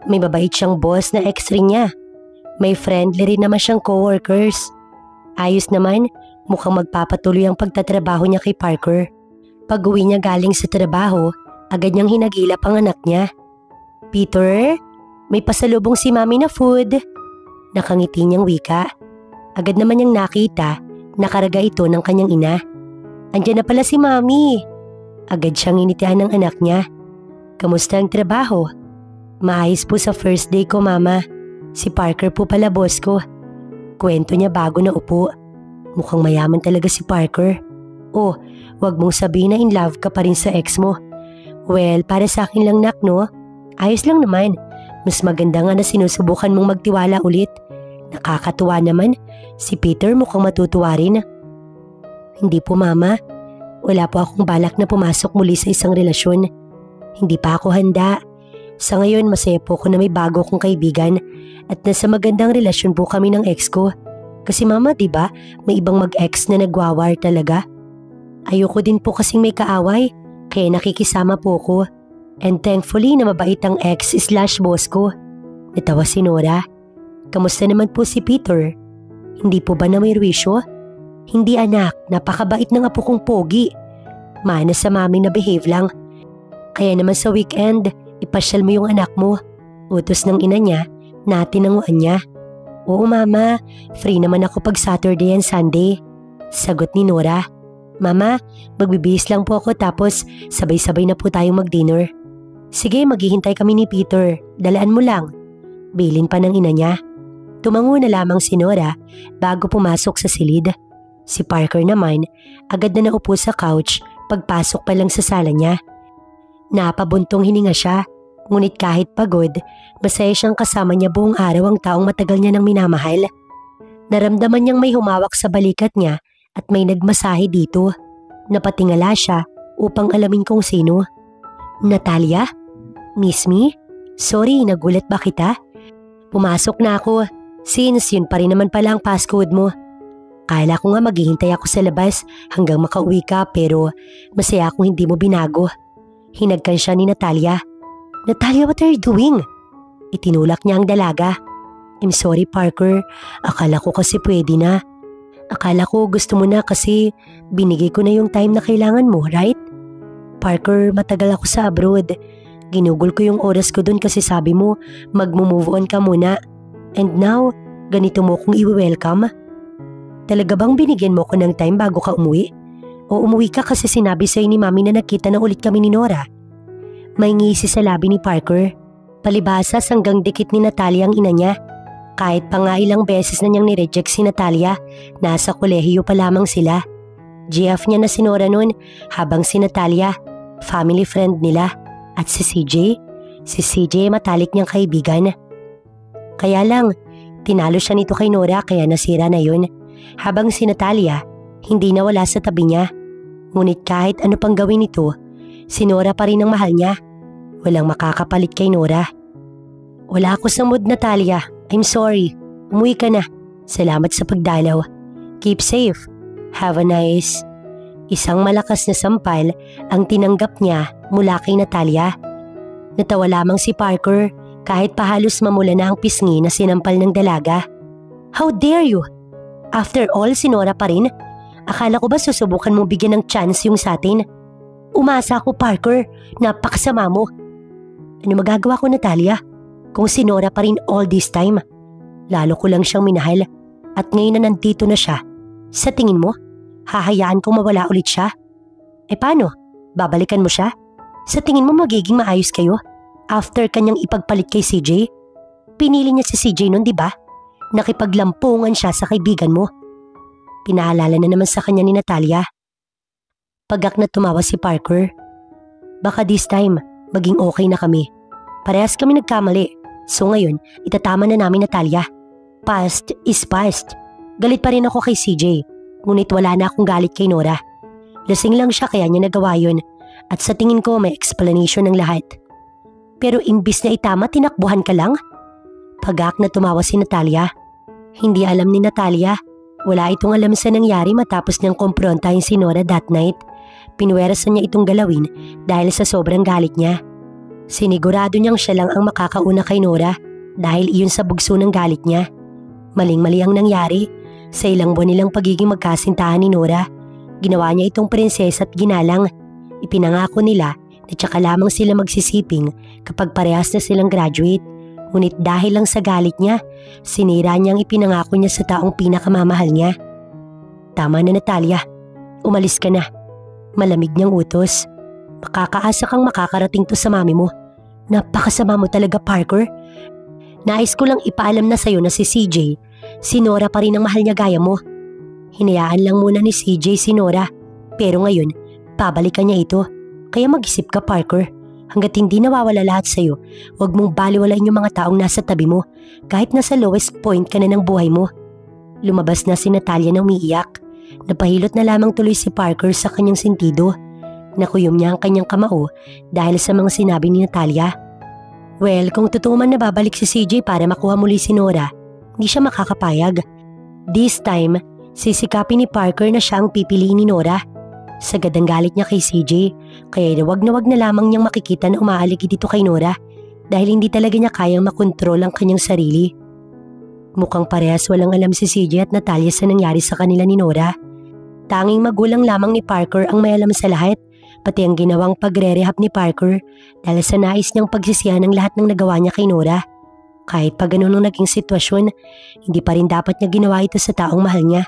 May mabait siyang boss na ex-rin niya. May friendly rin naman siyang coworkers. Ayos naman, mukhang magpapatuloy ang pagtatrabaho niya kay Parker. Pag-uwi niya galing sa trabaho, agad niyang hinagilap ang anak niya. Peter, may pasalubong si Mami na food. Nakangiti niyang wika. Agad naman niyang nakita, nakaraga ito ng kanyang ina. Andiyan na pala si Mami. Agad siyang initian ng anak niya. Kamusta ang trabaho? Maayos po sa first day ko, Mama. Si Parker po pala boss ko. Kwento niya bago na upo. Mukhang mayaman talaga si Parker. Oh, wag mong sabihin na in love ka pa rin sa ex mo. Well, para sa akin lang nak, no? Ayos lang naman. Mas maganda nga na sinusubukan mong magtiwala ulit. Nakakatuwa naman. Si Peter mukhang matutuwa rin. Hindi po, Mama. Wala po akong balak na pumasok muli sa isang relasyon. Hindi pa ako handa. Sa ngayon, masaya po ako na may bago kong kaibigan at nasa magandang relasyon po kami ng ex ko. Kasi Mama, diba, may ibang mag-ex na nagwawar talaga. Ayoko din po kasing may kaaway, kaya nakikisama po ko. And thankfully na mabait ang ex/boss ko. Natawa si Nora. Kamusta naman po si Peter? Hindi po ba na may ruwisyo? Hindi anak, napakabait ng apo kong pogi. Mana sa mami na behave lang. Kaya naman sa weekend, ipasyal mo yung anak mo. Utos ng ina niya, natinanguan niya. Oo Mama, free naman ako pag Saturday and Sunday. Sagot ni Nora. Mama, magbibihis lang po ako tapos sabay-sabay na po tayong mag-dinner. Sige, maghihintay kami ni Peter. Dalaan mo lang. Bilin pa ng ina niya. Tumango na lamang si Nora bago pumasok sa silid. Si Parker naman, agad na naupo sa couch pagpasok pa lang sa sala niya. Napabuntong hininga siya, ngunit kahit pagod, masaya siyang kasama niya buong araw ang taong matagal niya nang minamahal. Naramdaman niyang may humawak sa balikat niya at may nagmasahe dito. Napatingala siya upang alamin kung sino. Natalia? Miss me? Sorry, nagulat ba kita? Pumasok na ako, since yun pa rin naman pala ang passcode mo. Kala ko nga maghihintay ako sa labas hanggang makauwi ka pero masaya akong hindi mo binago. Hinagkan siya ni Natalia. Natalia, what are you doing? Itinulak niya ang dalaga. I'm sorry, Parker. Akala ko kasi pwede na. Akala ko gusto mo na kasi binigay ko na yung time na kailangan mo, right? Parker, matagal ako sa abroad. Ginugol ko yung oras ko dun kasi sabi mo mag-move on ka muna. And now, ganito mo kong i-welcome? Talaga bang binigyan mo ko ng time bago ka umuwi? O umuwi ka kasi sinabi sa'yo ni Mami na nakita na ulit kami ni Nora? May ngisi sa labi ni Parker. Palibhasa hanggang dikit ni Natalia ang ina niya. Kahit pa nga ilang beses na niyang nireject si Natalia, nasa kolehiyo pa lamang sila. GF niya na si Nora nun habang si Natalia, family friend nila. At si CJ matalik niyang kaibigan. Kaya lang, tinalo siya nito kay Nora kaya nasira na yun. Habang si Natalia, hindi nawala sa tabi niya. Ngunit kahit ano pang gawin nito, si Nora pa rin ang mahal niya. Walang makakapalit kay Nora. Wala ako sa mood, Natalia. I'm sorry. Umuwi ka na. Salamat sa pagdalaw. Keep safe. Have a nice... Isang malakas na sampal ang tinanggap niya mula kay Natalia. Natawa lamang si Parker kahit pahalos mamula na ang pisngi na sinampal ng dalaga. How dare you? After all, si Nora pa rin. Akala ko ba susubukan mong bigyan ng chance yung sa atin? Umasa ako, Parker. Napakasama mo. Ano magagawa ko, Natalia? Kung si Nora pa rin all this time. Lalo ko lang siyang minahal. At ngayon na nandito na siya. Sa tingin mo, hahayaan kong mawala ulit siya? Eh paano? Babalikan mo siya? Sa tingin mo magiging maayos kayo? After kanyang ipagpalit kay CJ? Pinili niya si CJ nun, di ba? Nakipaglampungan siya sa kaibigan mo. Pinaalala na naman sa kanya ni Natalia. Pagak na tumawa si Parker. Baka this time, maging okay na kami. Parehas kami nagkamali. So ngayon, itatama na namin, Natalia. Past is past. Galit pa rin ako kay CJ. Ngunit wala na akong galit kay Nora. Lasing lang siya kaya niya nagawa yun. At sa tingin ko may explanation ng lahat. Pero imbis na itama, tinakbuhan ka lang? Pagak na tumawa si Natalia. Hindi alam ni Natalia. Wala itong alam sa nangyari matapos niyang kumprontahin si Nora that night. Pinuwerasan niya itong galawin dahil sa sobrang galit niya. Sinigurado niyang siya lang ang makakauna kay Nora dahil iyon sa bugso ng galit niya. Maling-mali ang nangyari. Sa ilang buwan nilang pagiging magkasintahan ni Nora, ginawa niya itong prinsesa at ginalang. Ipinangako nila na tsaka lamang sila magsisiping kapag parehas na silang graduate. Ngunit dahil lang sa galit niya, sinira niyang ipinangako niya sa taong pinakamamahal niya. Tama na, Natalia. Umalis ka na. Malamig niyang utos. Makakaasa kang makakarating to sa mami mo. Napakasama mo talaga, Parker. Nais ko lang ipaalam na sa'yo na si CJ, si Nora pa rin ang mahal niya gaya mo. Hinayaan lang muna ni CJ si Nora. Pero ngayon, pabalikan niya ito. Kaya mag-isip ka, Parker. Hanggat hindi nawawala lahat sa'yo, huwag mong baliwalain yung mga taong nasa tabi mo kahit nasa lowest point ka na ng buhay mo. Lumabas na si Natalia na umiiyak. Napahilot na lamang tuloy si Parker sa kanyang sentido. Nakuyom niya ang kanyang kamao dahil sa mga sinabi ni Natalia. Well, kung totoo man na babalik si CJ para makuha muli si Nora, hindi siya makakapayag. This time, sisikapin ni Parker na siya ang pipiliin ni Nora. Sagad ang galit niya kay CJ, kaya wag na lamang niyang makikita na umaaligi dito kay Nora dahil hindi talaga niya kayang makontrol ang kanyang sarili. Mukhang parehas walang alam si CJ at Natalia sa nangyari sa kanila ni Nora. Tanging magulang lamang ni Parker ang may alam sa lahat, pati ang ginawang pagre-rehab ni Parker dahil sa nais niyang pagsisihan ng lahat ng nagawa niya kay Nora. Kahit pa ganun ang naging sitwasyon, hindi pa rin dapat niya ginawa ito sa taong mahal niya.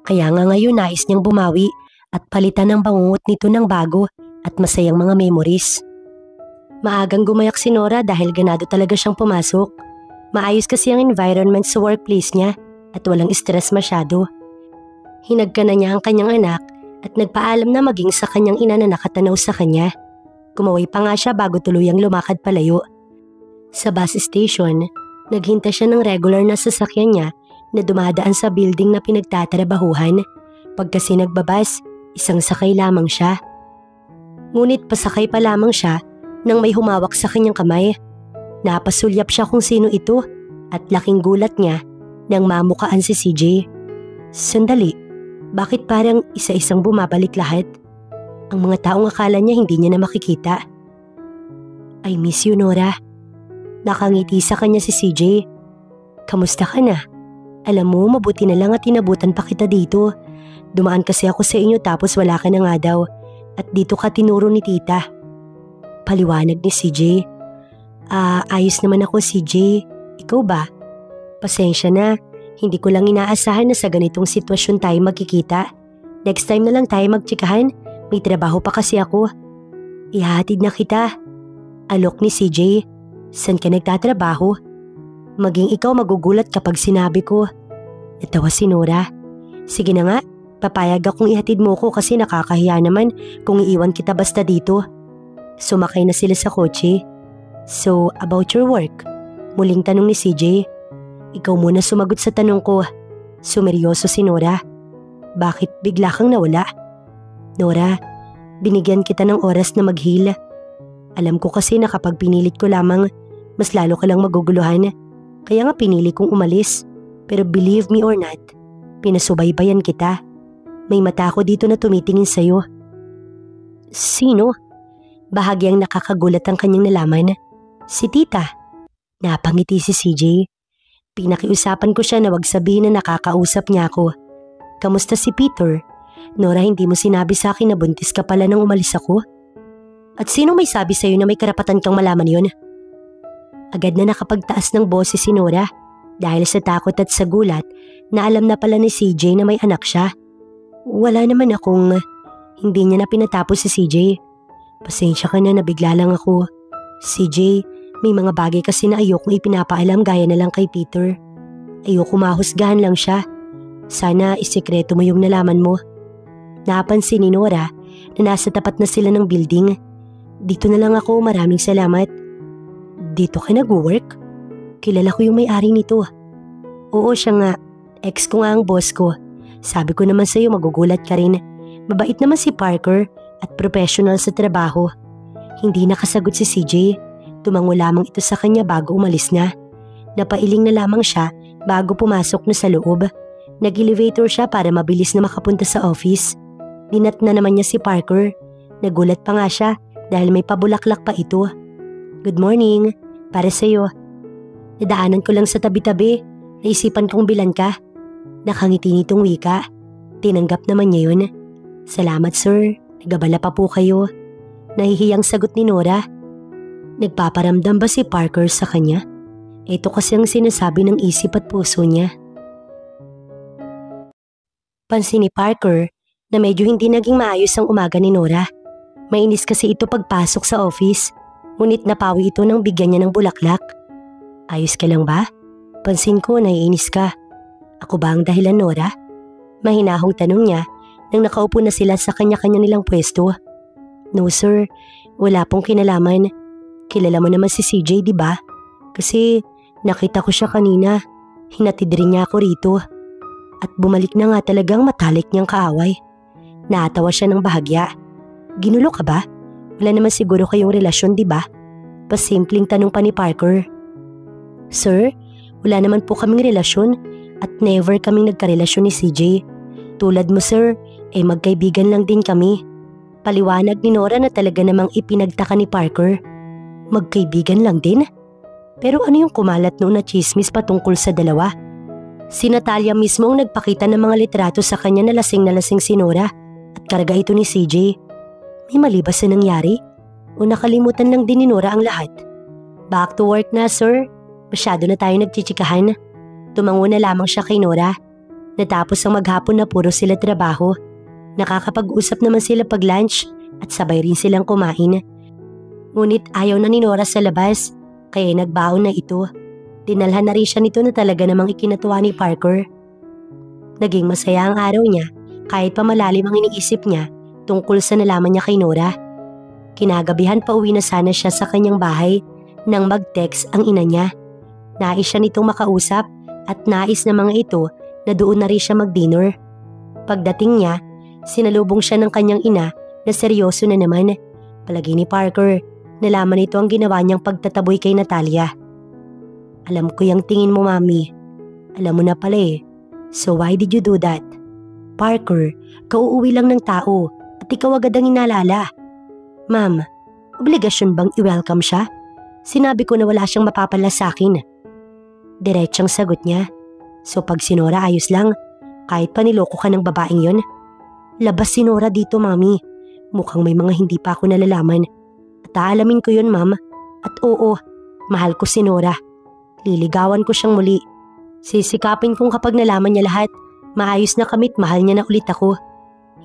Kaya nga ngayon nais niyang bumawi at palitan ng bangungot nito ng bago at masayang mga memories. Maagang gumayak si Nora dahil ganado talaga siyang pumasok. Maayos kasi ang environment sa workplace niya at walang stress masyado. Hinagka na niya ang kanyang anak at nagpaalam na maging sa kanyang ina na nakatanaw sa kanya. Kumaway pa nga siya bago tuluyang lumakad palayo. Sa bus station, naghinta siya ng regular na sasakyan niya na dumadaan sa building na pinagtatrabahuhan. Pagkasi nagbabas, isang sakay lamang siya. Ngunit pasakay pa lamang siya nang may humawak sa kanyang kamay. Napasulyap siya kung sino ito at laking gulat niya nang mamukaan si CJ. Sandali, bakit parang isa-isang bumabalik lahat? Ang mga taong akala niya hindi niya na makikita. I miss you, Nora. Nakangiti sa kanya si CJ. Kamusta ka na? Alam mo, mabuti na lang at inabutan pa kita dito. Dumaan kasi ako sa inyo tapos wala ka na nga daw. At dito ka tinuro ni tita. Paliwanag ni CJ. Ayos naman ako, CJ. Ikaw ba? Pasensya na. Hindi ko lang inaasahan na sa ganitong sitwasyon tayo magkikita. Next time na lang tayo magtsikahan. May trabaho pa kasi ako. Ihahatid na kita. Alok ni CJ. San ka nagtatrabaho? Maging ikaw magugulat kapag sinabi ko. Natawa si Nora. Sige na nga, papayag akong ihatid mo ko kasi nakakahiya naman kung iiwan kita basta dito. Sumakay na sila sa kotse. So, about your work? Muling tanong ni CJ. Ikaw muna sumagot sa tanong ko. Sumeryoso si Nora. Bakit bigla kang nawala? Nora, binigyan kita ng oras na mag-heal. Alam ko kasi na kapag pinilit ko lamang, mas lalo ka lang maguguluhan. Kaya nga pinili kong umalis. Pero believe me or not, pinasubaybayan kita. May mata ko dito na tumitingin sa'yo. Sino? Bahagyang nakakagulat ang kanyang nalaman. Si tita. Napangiti si CJ. Pinakiusapan ko siya na wag sabihin na nakakausap niya ako. Kamusta si Peter? Nora, hindi mo sinabi sa akin na buntis ka pala nang umalis ako? At sino may sabi sa'yo na may karapatan kang malaman yon? Agad na nakapagtaas ng boses si Nora dahil sa takot at sa gulat na alam na pala ni CJ na may anak siya. Wala naman akong... Hindi niya na pinatapos si CJ. Pasensya ka na, nabigla lang ako. CJ, may mga bagay kasi na ayokong ipinapaalam gaya na lang kay Peter. Ayoko mahusgahan lang siya. Sana isikreto mo yung nalaman mo. Napansin ni Nora na nasa tapat na sila ng building. Dito na lang ako, maraming salamat. Dito ka nag-work? Kilala ko yung may-ari nito. Oo, siya nga. Ex ko nga ang boss ko. Sabi ko naman sa'yo magugulat ka rin. Mabait naman si Parker at professional sa trabaho. Hindi nakasagot si CJ. Tumango lamang ito sa kanya bago umalis na. Napailing na lamang siya bago pumasok na sa loob. Nag-elevator siya para mabilis na makapunta sa office. Dinat na naman niya si Parker. Nagulat pa nga siya dahil may pabulaklak pa ito. Good morning. Para sa'yo. Nadaanan ko lang sa tabi-tabi. Naisipan kong bilan ka. Nakangiti nitong wika. Tinanggap naman niya yun. Salamat sir. Nagabala pa po kayo. Nahihiyang sagot ni Nora. Nagpaparamdam ba si Parker sa kanya? Ito kasi ang sinasabi ng isip at puso niya. Pansin ni Parker na medyo hindi naging maayos ang umaga ni Nora. Mainis kasi ito pagpasok sa office. Ngunit napawi ito nang bigyan niya ng bulaklak. Ayos ka lang ba? Pansin ko naiinis ka. Ako ba ang dahilan, Nora? Mahinahong tanong niya nang nakaupo na sila sa kanya-kanya nilang pwesto. No sir, wala pong kinalaman. Kilala mo naman si CJ, di ba? Kasi nakita ko siya kanina. Hinatid rin niya ako rito. At bumalik na nga talagang matalik niyang kaaway. Natawa siya ng bahagya. Ginulo ka ba? Wala naman siguro kayong relasyon, di ba? Pasimpleng tanong pa ni Parker. Sir, wala naman po kaming relasyon at never kaming nagkarelasyon ni CJ. Tulad mo sir, magkaibigan lang din kami. Paliwanag ni Nora na talaga namang ipinagtaka ni Parker. Magkaibigan lang din? Pero ano yung kumalat noon na chismis patungkol sa dalawa? Si Natalia mismo ang nagpakita ng mga litrato sa kanya na lasing si Nora at karga ito ni CJ. May mali ba sa nangyari? O nakalimutan lang din ni Nora ang lahat? Back to work na sir. Masyado na tayo nagchichikahan. Tumango na lamang siya kay Nora. Natapos ang maghapon na puro sila trabaho. Nakakapag-usap naman sila pag lunch at sabay rin silang kumain. Ngunit ayaw na ni Nora sa labas kaya nagbaon na ito. Dinalhan na rin siya nito na talaga namang ikinatuwa ni Parker. Naging masaya ang araw niya kahit pa malalim ang iniisip niya tungkol sa nalaman niya kay Nora. Kinagabihan pa uwi na sana siya sa kanyang bahay nang mag-text ang ina niya. Nais siya nitong makausap at nais na mga ito na doon na rin siya mag-dinner. Pagdating niya, sinalubong siya ng kanyang ina na seryoso na naman. Palagi ni Parker, nalaman nito ang ginawa niyang pagtataboy kay Natalia. Alam ko yung tingin mo, Mami. Alam mo na pala eh. So why did you do that? Parker, kauuwi lang ng tao at ikaw agad ang inalala. Ma'am, Obligasyon bang i-welcome siya? Sinabi ko na wala siyang mapapala sa akin. Diretsang sagot niya. So pag si Nora ayos lang, kahit pa niloko ka ng babaeng yon. Labas si Nora dito, Mami. Mukhang may mga hindi pa ako nalalaman. At aalamin ko yun, Ma'am. At oo, mahal ko si Nora. Liligawan ko siyang muli. Sisikapin kong kapag nalaman niya lahat, maayos na kami't mahal niya na ulit ako.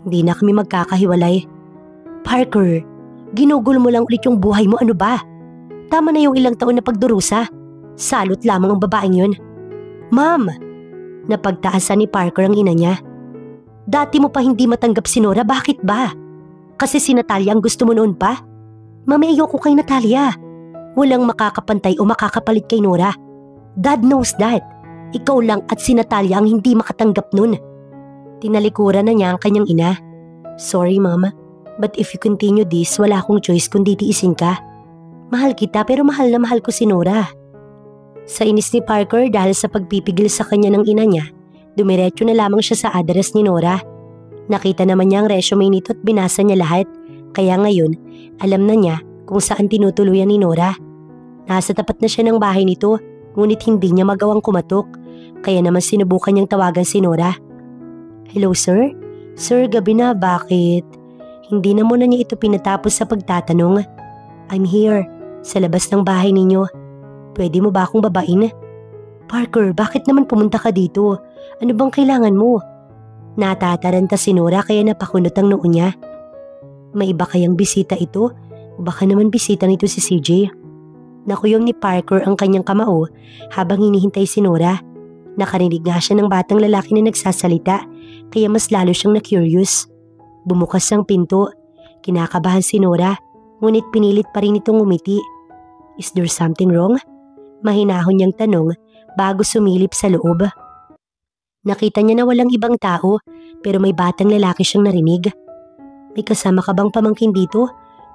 Hindi na kami magkakahiwalay. Parker, ginugol mo lang ulit yung buhay mo, ano ba? Tama na yung ilang taon na pagdurusa. Salot lamang ang babaeng yun. Ma'am, napagtaasan ni Parker ang ina niya. Dati mo pa hindi matanggap si Nora, bakit ba? Kasi si Natalia ang gusto mo noon pa? Mami, ayoko kay Natalia. Walang makakapantay o makakapalit kay Nora. Dad knows that. Ikaw lang at si Natalia ang hindi makatanggap nun. Tinalikuran na niya ang kanyang ina. Sorry, Mama. But if you continue this, wala akong choice kundi tiisin ka. Mahal kita pero mahal na mahal ko si Nora. Sa inis ni Parker dahil sa pagpipigil sa kanya ng ina niya, dumiretso na lamang siya sa address ni Nora. Nakita naman niya ang resume nito at binasa niya lahat. Kaya ngayon, alam na niya kung saan tinutuluyan ni Nora. Nasa tapat na siya ng bahay nito, ngunit hindi niya magawang kumatok. Kaya naman sinubukan niyang tawagan si Nora. Hello, sir? Sir, gabi na, bakit? Hindi na muna niya ito pinatapos sa pagtatanong. I'm here, sa labas ng bahay ninyo. Pwede mo ba akong babain? Parker, bakit naman pumunta ka dito? Ano bang kailangan mo? Natataranta si Nora kaya napakunot ang noo niya. May iba kayang bisita ito? O baka naman bisita nito si CJ? Nakuyong ni Parker ang kanyang kamao habang hinihintay si Nora. Nakarinig nga siya ng batang lalaki na nagsasalita kaya mas lalo siyang na-curious. Bumukas ang pinto. Kinakabahan si Nora ngunit pinilit pa rin itong umiti. Is there something wrong? Mahinahon niyang tanong bago sumilip sa loob. Nakita niya na walang ibang tao pero may batang lalaki siyang narinig. May kasama ka bang pamangkin dito?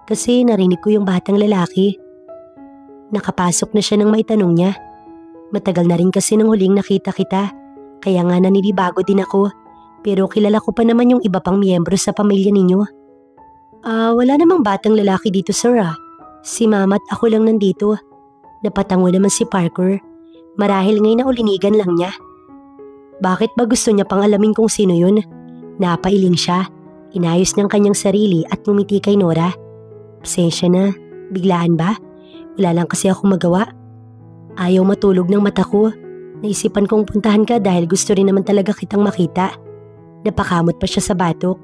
Kasi narinig ko yung batang lalaki. Nakapasok na siya nang maitanong niya. Matagal na rin kasi nang huling nakita kita, kaya nga naninibago din ako. Pero kilala ko pa naman yung iba pang miyembro sa pamilya ninyo. Wala namang batang lalaki dito, sir. Si Mama at ako lang nandito. Napatango naman si Parker. Marahil ngayon na ulinigan lang niya. Bakit ba gusto niya pang alamin kung sino yun? Napailing siya. Inayos niyang kanyang sarili at ngumiti kay Nora. Pasensya na, biglaan ba? Wala lang kasi akong magawa. Ayaw matulog ng mata ko. Naisipan kong puntahan ka dahil gusto rin naman talaga kitang makita. Napakamot pa siya sa batok.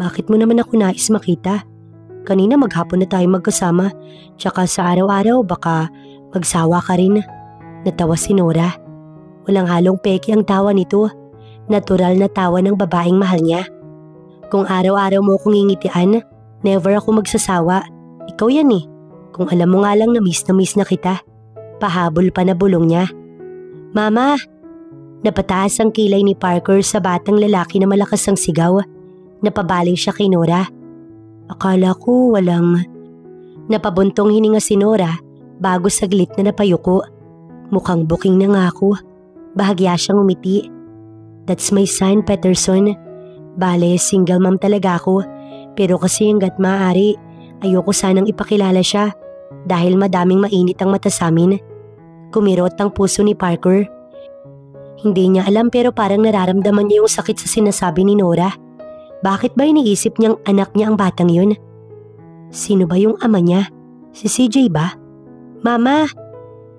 Bakit mo naman ako nais makita? Kanina maghapon na tayo magkasama. Tsaka sa araw-araw baka magsawa ka rin. Natawa si Nora. Walang halong peke ang tawa nito. Natural na tawa ng babaeng mahal niya. Kung araw-araw mo akong ngingitian, never ako magsasawa. Ikaw yan eh. Kung alam mo nga lang na miss na kita. Pahabol pa na bulong niya. Mama! Napataas ang kilay ni Parker sa batang lalaki na malakas ang sigaw. Napabaling siya kay Nora. Akala ko walang... Napabuntong hininga si Nora bago saglit na napayuko. Mukhang booking na nga ako. Bahagya siyang umiti. That's my son, Peterson. Bale, single mom talaga ako. Pero kasi hanggat maaari, ayoko sanang ipakilala siya. Dahil madaming mainit ang mata sa amin. Kumirot ang puso ni Parker. Hindi niya alam pero parang nararamdaman niya yung sakit sa sinasabi ni Nora. Bakit ba iniisip niyang anak niya ang batang yun? Sino ba yung ama niya? Si CJ ba? Mama!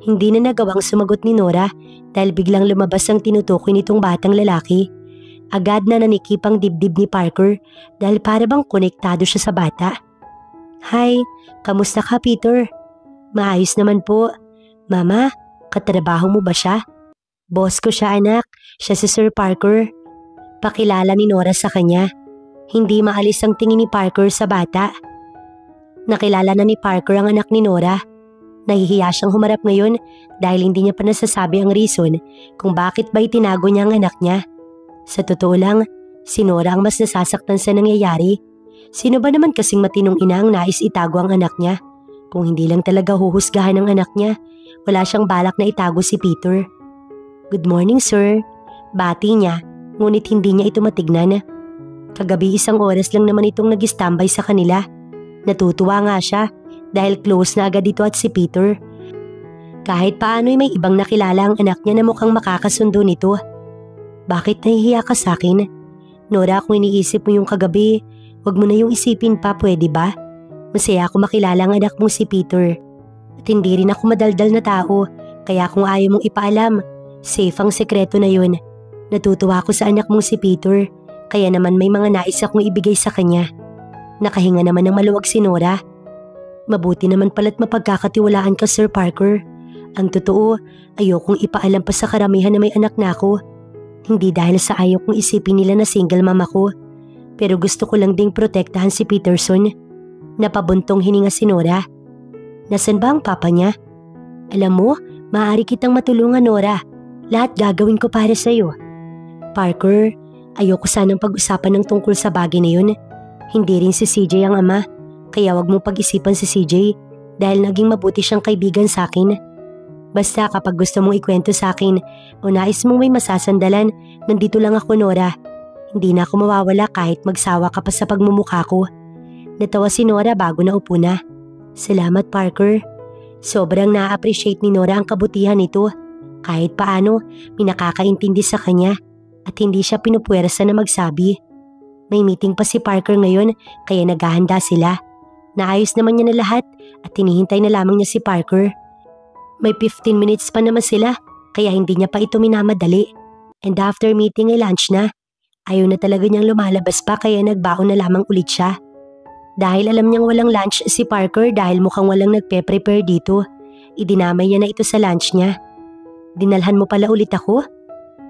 Hindi na nagawang sumagot ni Nora dahil biglang lumabas ang tinutukoy nitong batang lalaki. Agad na nanikip ang dibdib ni Parker dahil para bang konektado siya sa bata. Hi, kamusta ka, Peter? Maayos naman po. Mama, katrabaho mo ba siya? Boss ko siya, anak. Siya si Sir Parker. Pakilala ni Nora sa kanya. Hindi maalis ang tingin ni Parker sa bata. Nakilala na ni Parker ang anak ni Nora. Nahihiya siyang humarap ngayon dahil hindi niya pa nasasabi ang reason kung bakit ba itinago niya ang anak niya. Sa totoo lang, si Nora ang mas nasasaktan sa nangyayari. Sino ba naman kasing matinong ina ang nais itago ang anak niya? Kung hindi lang talaga huhusgahan ang anak niya, wala siyang balak na itago si Peter. Good morning, sir. Bati niya, ngunit hindi niya ito matignan. Kagabi 1 oras lang naman itong nag-standby sa kanila. Natutuwa nga siya dahil close na agad ito at si Peter. Kahit paano'y may ibang nakilala ang anak niya na mukhang makakasundo nito. Bakit nahihiya ka sa akin? Nora, kung iniisip mo yung kagabi, wag mo na yung isipin pa, pwede ba? Masaya ako makilala ang anak mong si Peter. At hindi rin ako madaldal na tao, kaya kung ayaw mong ipaalam, safe ang sekreto na yun. Natutuwa ako sa anak mong si Peter, kaya naman may mga nais akong ibigay sa kanya. Nakahinga naman ng maluwag si Nora. Mabuti naman pala't mapagkakatiwalaan ka, Sir Parker. Ang totoo, ayokong ipaalam pa sa karamihan na may anak na ako. Hindi dahil sa ayaw kong isipin nila na single mom ako, pero gusto ko lang ding protektahan si Peterson. Napabuntong hininga si Nora. Nasaan ba ang papa niya? Alam mo, maaari kitang matulungan, Nora. Lahat gagawin ko para sa'yo. Parker, ayoko sanang pag-usapan ng tungkol sa bagay na yun. Hindi rin si CJ ang ama, kaya wag mong pag-isipan si CJ dahil naging mabuti siyang kaibigan sa akin. Basta kapag gusto mong ikwento sa akin o nais mong may masasandalan, nandito lang ako, Nora. Hindi na ako mawawala kahit magsawa ka pa sa pagmumukha ko. Natawa si Nora bago naupo na. Salamat, Parker. Sobrang na-appreciate ni Nora ang kabutihan nito. Kahit paano, pinakakaintindi sa kanya at hindi siya pinupuwersa na magsabi. May meeting pa si Parker ngayon kaya naghahanda sila. Naayos naman niya na lahat at hinihintay na lamang niya si Parker. May 15 minutes pa naman sila kaya hindi niya pa ito minamadali. And after meeting ay lunch na. Ayaw na talaga niyang lumalabas pa kaya nagbaon na lamang ulit siya. Dahil alam niyang walang lunch si Parker dahil mukhang walang nagpe-prepare dito, idinamay niya na ito sa lunch niya. Dinalhan mo pala ulit ako?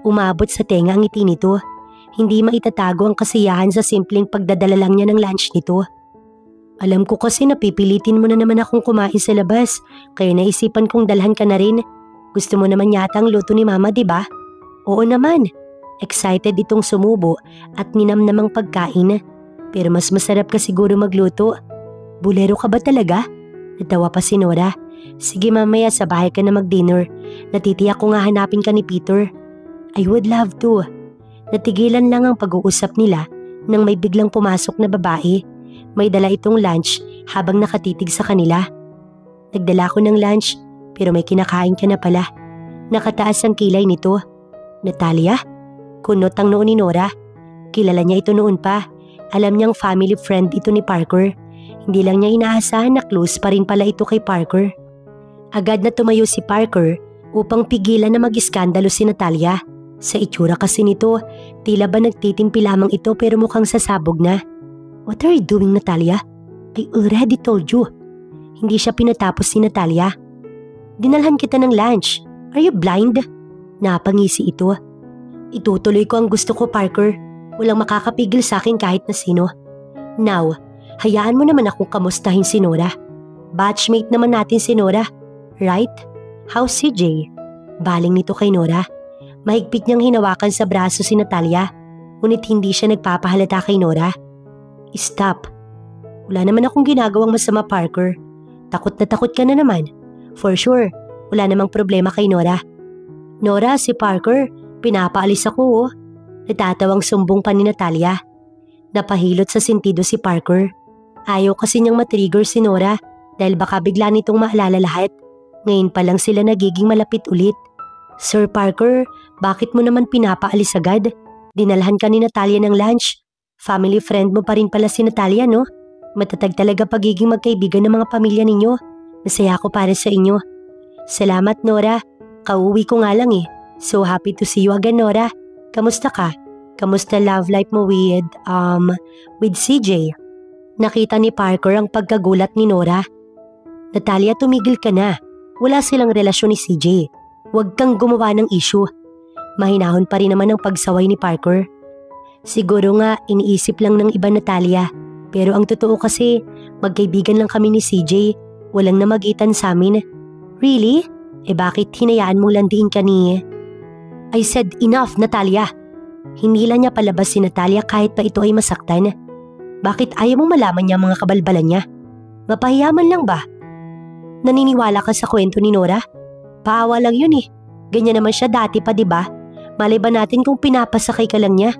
Umabot sa tenga ang ngiti nito. Hindi maitatago ang kasiyahan sa simpleng pagdadala lang niya ng lunch nito. Alam ko kasi napipilitin mo na naman akong kumain sa labas, kaya naisipan kong dalhan ka na rin. Gusto mo naman yata ang luto ni Mama, di ba? Oo naman. Excited itong sumubo at ninamnamang pagkain. Pero mas masarap ka siguro magluto. Bulero ka ba talaga? Natawa pa si Nora. Sige mamaya sa bahay ka na mag-dinner. Natitiyak ko nga hanapin ka ni Peter. I would love to. Natigilan lang ang pag-uusap nila nang may biglang pumasok na babae. May dala itong lunch habang nakatitig sa kanila. Nagdala ko ng lunch pero may kinakain ka na pala. Nakataas ang kilay nito. Natalia? Kunot ang noo ni Nora. Kilala niya ito noon pa. Alam niyang family friend ito ni Parker. Hindi lang niya inaasahan na close pa rin pala ito kay Parker. Agad na tumayo si Parker upang pigilan na mag-iskandalo si Natalia. Sa itsura kasi nito, tila ba nagtitimpi lamang ito pero mukhang sasabog na. What are you doing, Natalia? I already told you. Hindi siya pinatapos si Natalia. Dinalhan kita ng lunch. Are you blind? Napangisi ito. Itutuloy ko ang gusto ko, Parker. Walang makakapigil sa akin kahit na sino. Now, hayaan mo naman akong kamustahin si Nora. Batchmate naman natin si Nora. Right? How's si Jay? Baling nito kay Nora. Mahigpit niyang hinawakan sa braso si Natalia, ngunit hindi siya nagpapahalata kay Nora. Stop. Wala naman akong ginagawang masama, Parker. Takot na takot ka na naman. For sure, wala namang problema kay Nora. Nora, si Parker, pinapaalis ako oh. Natatawang sumbong pa ni Natalia. Napahilot sa sentido si Parker. Ayaw kasi niyang matrigger si Nora dahil baka bigla nitong maalala lahat. Ngayon pa lang sila nagiging malapit ulit. Sir Parker, bakit mo naman pinapaalis agad? Dinalhan ka ni Natalia ng lunch. Family friend mo pa rin pala si Natalia, no? Matatag talaga pagiging magkaibigan ng mga pamilya ninyo. Masaya ako para sa inyo. Salamat, Nora. Kauwi ko nga lang eh. So happy to see you again, Nora. Kamusta ka? Kamusta love life mo with CJ? Nakita ni Parker ang pagkagulat ni Nora. Natalia, tumigil ka na. Wala silang relasyon ni CJ. Huwag kang gumawa ng issue. Mahinahon pa rin naman ang pagsaway ni Parker. Siguro nga iniisip lang ng iba, Natalia. Pero ang totoo kasi, magkaibigan lang kami ni CJ. Walang namagitan sa amin. Really? Bakit hinayaan mong landiin ka ni... I said enough, Natalia. Hinila niya palabas si Natalia kahit pa ito ay masaktan. Bakit ayaw mong malaman niya mga kabalbalan niya? Mapahiyaman lang ba? Naniniwala ka sa kwento ni Nora? Paawa lang yun eh. Ganyan naman siya dati pa, diba? Malay ba natin kung pinapasakay ka lang niya?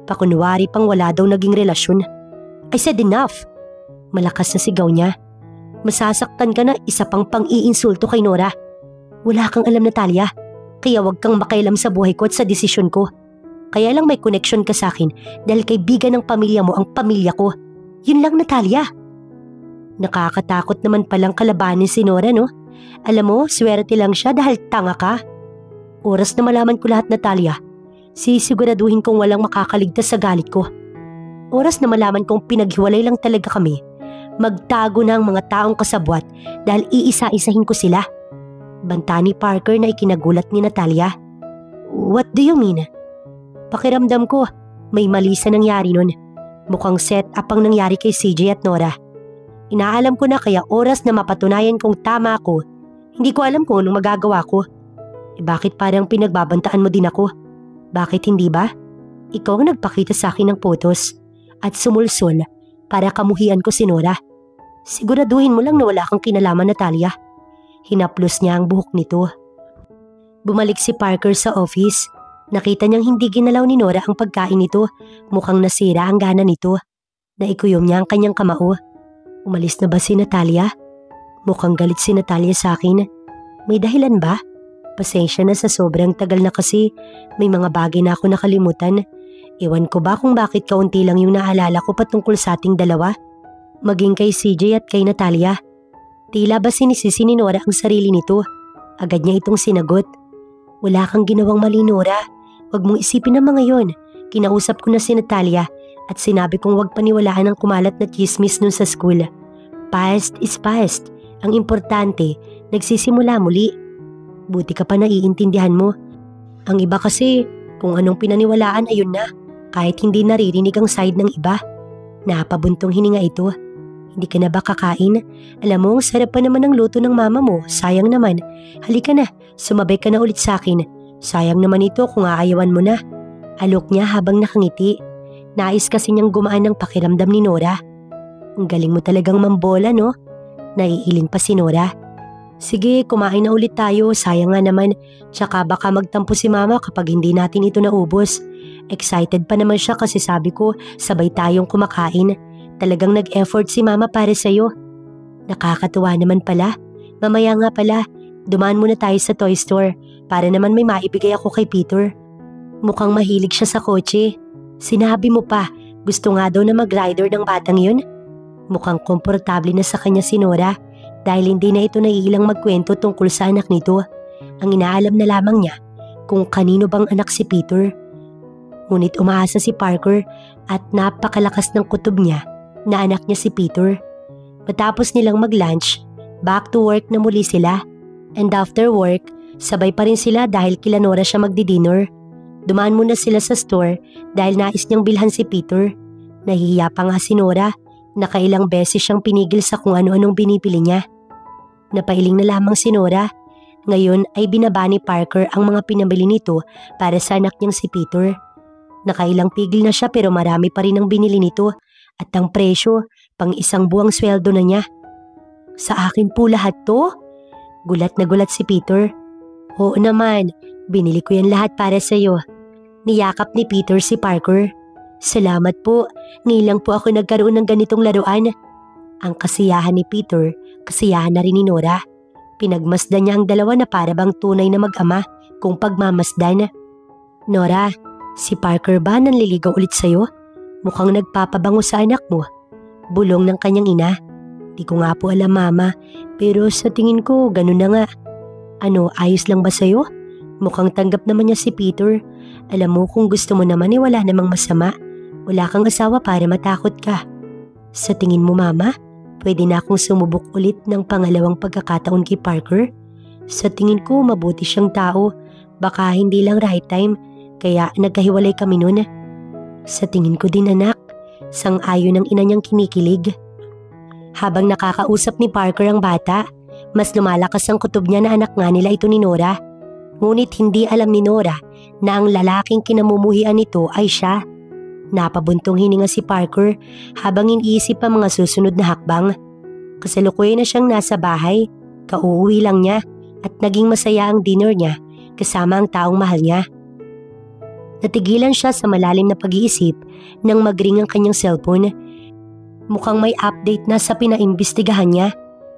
Pakunwari pang wala daw naging relasyon. I said enough. Malakas na sigaw niya. Masasaktan ka na, isa pang pang-iinsulto kay Nora. Wala kang alam, Natalia. Kaya wag kang makialam sa buhay ko at sa desisyon ko. Kaya lang may connection ka sa akin dahil kaibigan ng pamilya mo ang pamilya ko. Yun lang, Natalia. Nakakatakot naman palang kalabanin si Nora, no? Alam mo, swerte lang siya dahil tanga ka. Oras na malaman ko lahat, Natalia. Sisiguraduhin kong walang makakaligtas sa galit ko. Oras na malaman kong pinaghiwalay lang talaga kami. Magtago na ang mga taong kasabwat dahil iisa-isahin ko sila. Banta ni Parker na ikinagulat ni Natalia. What do you mean? Pakiramdam ko, may mali sa nangyari nun. Mukhang set up ang nangyari kay CJ at Nora. Inaalam ko na kaya oras na mapatunayan kong tama ako, hindi ko alam kung anong magagawa ko. Bakit parang pinagbabantaan mo din ako? Bakit hindi ba? Ikaw ang nagpakita sa akin ng photos at sumulsol para kamuhian ko si Nora. Siguraduhin mo lang na wala kang kinalaman, Natalia. Hinaplos niya ang buhok nito. Bumalik si Parker sa office. Nakita niyang hindi ginalaw ni Nora ang pagkain nito. Mukhang nasira ang gana nito. Naikuyom niya ang kanyang kamao. Umalis na ba si Natalia? Mukhang galit si Natalia sa akin. May dahilan ba? Pasensya na sa sobrang tagal na kasi may mga bagay na ako nakalimutan. Ewan ko ba kung bakit kaunti lang yung naalala ko patungkol sa ating dalawa? Maging kay CJ at kay Natalia. Tila ba sinisisi ni Nora ang sarili nito? Agad niya itong sinagot. Wala kang ginawang mali, Nora. Huwag mong isipin ang mga yon. Kinausap ko na si Natalia at sinabi kong huwag paniwalaan ang kumalat na chismis nun sa school. Past is past. Ang importante, nagsisimula muli. Buti ka pa naiintindihan mo. Ang iba kasi, kung anong pinaniwalaan ayun na, kahit hindi naririnig ang side ng iba. Napabuntong hininga ito. Hindi ka na ba kakain? Alam mo, ang sarap pa naman ng luto ng mama mo. Sayang naman. Halika na, sumabay ka na ulit sa akin. Sayang naman ito kung aayawan mo na. Alok niya habang nakangiti. Nais kasi niyang gumaan ng pakiramdam ni Nora. Ang galing mo talagang mambola, no? Naiiling pa si Nora. Sige, kumain na ulit tayo. Sayang nga naman. Tsaka baka magtampo si mama kapag hindi natin ito naubos. Excited pa naman siya kasi sabi ko sabay tayong kumakain. Talagang nag-effort si mama para sa'yo. Nakakatuwa naman pala. Mamaya nga pala, dumaan muna tayo sa toy store para naman may maibigay ako kay Peter. Mukhang mahilig siya sa kotse. Sinabi mo pa, gusto nga daw na mag-rider ng batang yun. Mukhang komportable na sa kanya si Nora dahil hindi na ito naiilang magkwento tungkol sa anak nito. Ang inaalam na lamang niya kung kanino bang anak si Peter. Ngunit umaasa si Parker at napakalakas ng kutob niya na anak niya si Peter. Matapos nilang mag-lunch, back to work na muli sila. And after work, sabay pa rin sila dahil kila Nora siya magdi-dinner. Dumaan muna sila sa store dahil nais niyang bilhan si Peter. Nahihiya pa nga si Nora. Nakailang beses siyang pinigil sa kung ano-anong binibili niya. Napailing na lamang si Nora. Ngayon ay binaba ni Parker ang mga pinabili nito para sa anak niyang si Peter. Nakailang pigil na siya pero marami pa rin ang binili nito. At ang presyo, pang isang buwang sweldo na niya. Sa akin po lahat to? Gulat na gulat si Peter. Oo naman, binili ko yan lahat para sa'yo. Niyakap ni Peter si Parker. Salamat po, ngayon lang po ako nagkaroon ng ganitong laruan. Ang kasiyahan ni Peter, kasiyahan na rin ni Nora. Pinagmasdan niya ang dalawa na para bang tunay na mag-ama kung pagmamasdan. Nora, si Parker ba nanliligaw ulit sa'yo? Mukhang nagpapabango sa anak mo. Bulong ng kanyang ina. Di ko nga po alam, mama, pero sa tingin ko ganun na nga. Ano, ayos lang ba sa'yo? Mukhang tanggap naman niya si Peter. Alam mo kung gusto mo naman wala namang masama. Wala kang asawa para matakot ka. Sa tingin mo, mama, pwede na akong sumubok ulit ng pangalawang pagkakataon kay Parker? Sa tingin ko mabuti siyang tao. Baka hindi lang right time, kaya nagkahiwalay kami noon. Sa tingin ko din, anak. Sang-ayon ng ina niyang kinikilig. Habang nakakausap ni Parker ang bata, mas lumalakas ang kutob niya na anak nga nila ito ni Nora. Ngunit hindi alam ni Nora na ang lalaking kinamumuhian nito ay siya. Napabuntong hininga si Parker habang iniisip ang mga susunod na hakbang. Kasalukuyan na siyang nasa bahay, kauuwi lang niya at naging masaya ang dinner niya kasama ang taong mahal niya. Natigilan siya sa malalim na pag-iisip nang magring ang kanyang cellphone. Mukhang may update na sa pinaimbestigahan niya,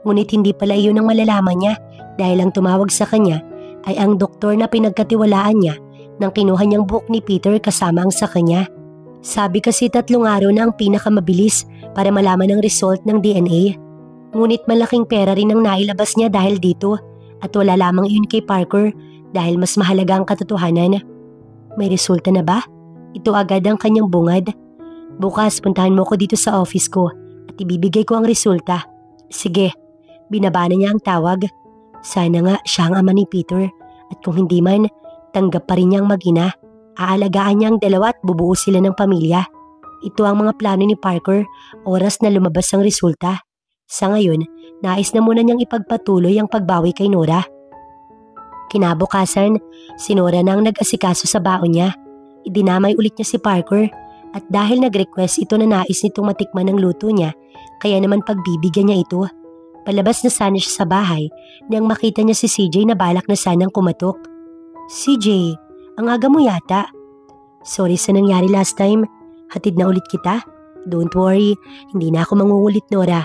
Ngunit hindi pala iyon ang malalaman niya dahil ang tumawag sa kanya ay ang doktor na pinagkatiwalaan niya nang kinuha niyang buhok ni Peter kasama ang sa kanya. Sabi kasi 3 araw na ang pinakamabilis para malaman ang result ng DNA. Ngunit malaking pera rin ang nailabas niya dahil dito at wala lamang iyon kay Parker dahil mas mahalaga ang katotohanan. May resulta na ba? Ito agad ang kanyang bungad. Bukas puntahan mo ko dito sa office ko at ibibigay ko ang resulta. Sige, binaba na niya ang tawag. Sana nga siya ang ama ni Peter at kung hindi man, tanggap pa rin niyang mag-ina. Aalagaan niya ang dalawa at bubuo sila ng pamilya. Ito ang mga plano ni Parker oras na lumabas ang resulta. Sa ngayon, nais na muna niyang ipagpatuloy ang pagbawi kay Nora. Kinabukasan, si Nora na ang nag-asikaso sa baon niya. Idinamay ulit niya si Parker at dahil nag-request ito na nais nitong matikman ang luto niya, kaya naman pagbibigyan niya ito. Palabas na sana siya sa bahay nang makita niya si CJ na balak na sanang kumatok. CJ, ang aga mo yata. Sorry sa nangyari last time. Hatid na ulit kita. Don't worry, hindi na ako mangungulit, Nora.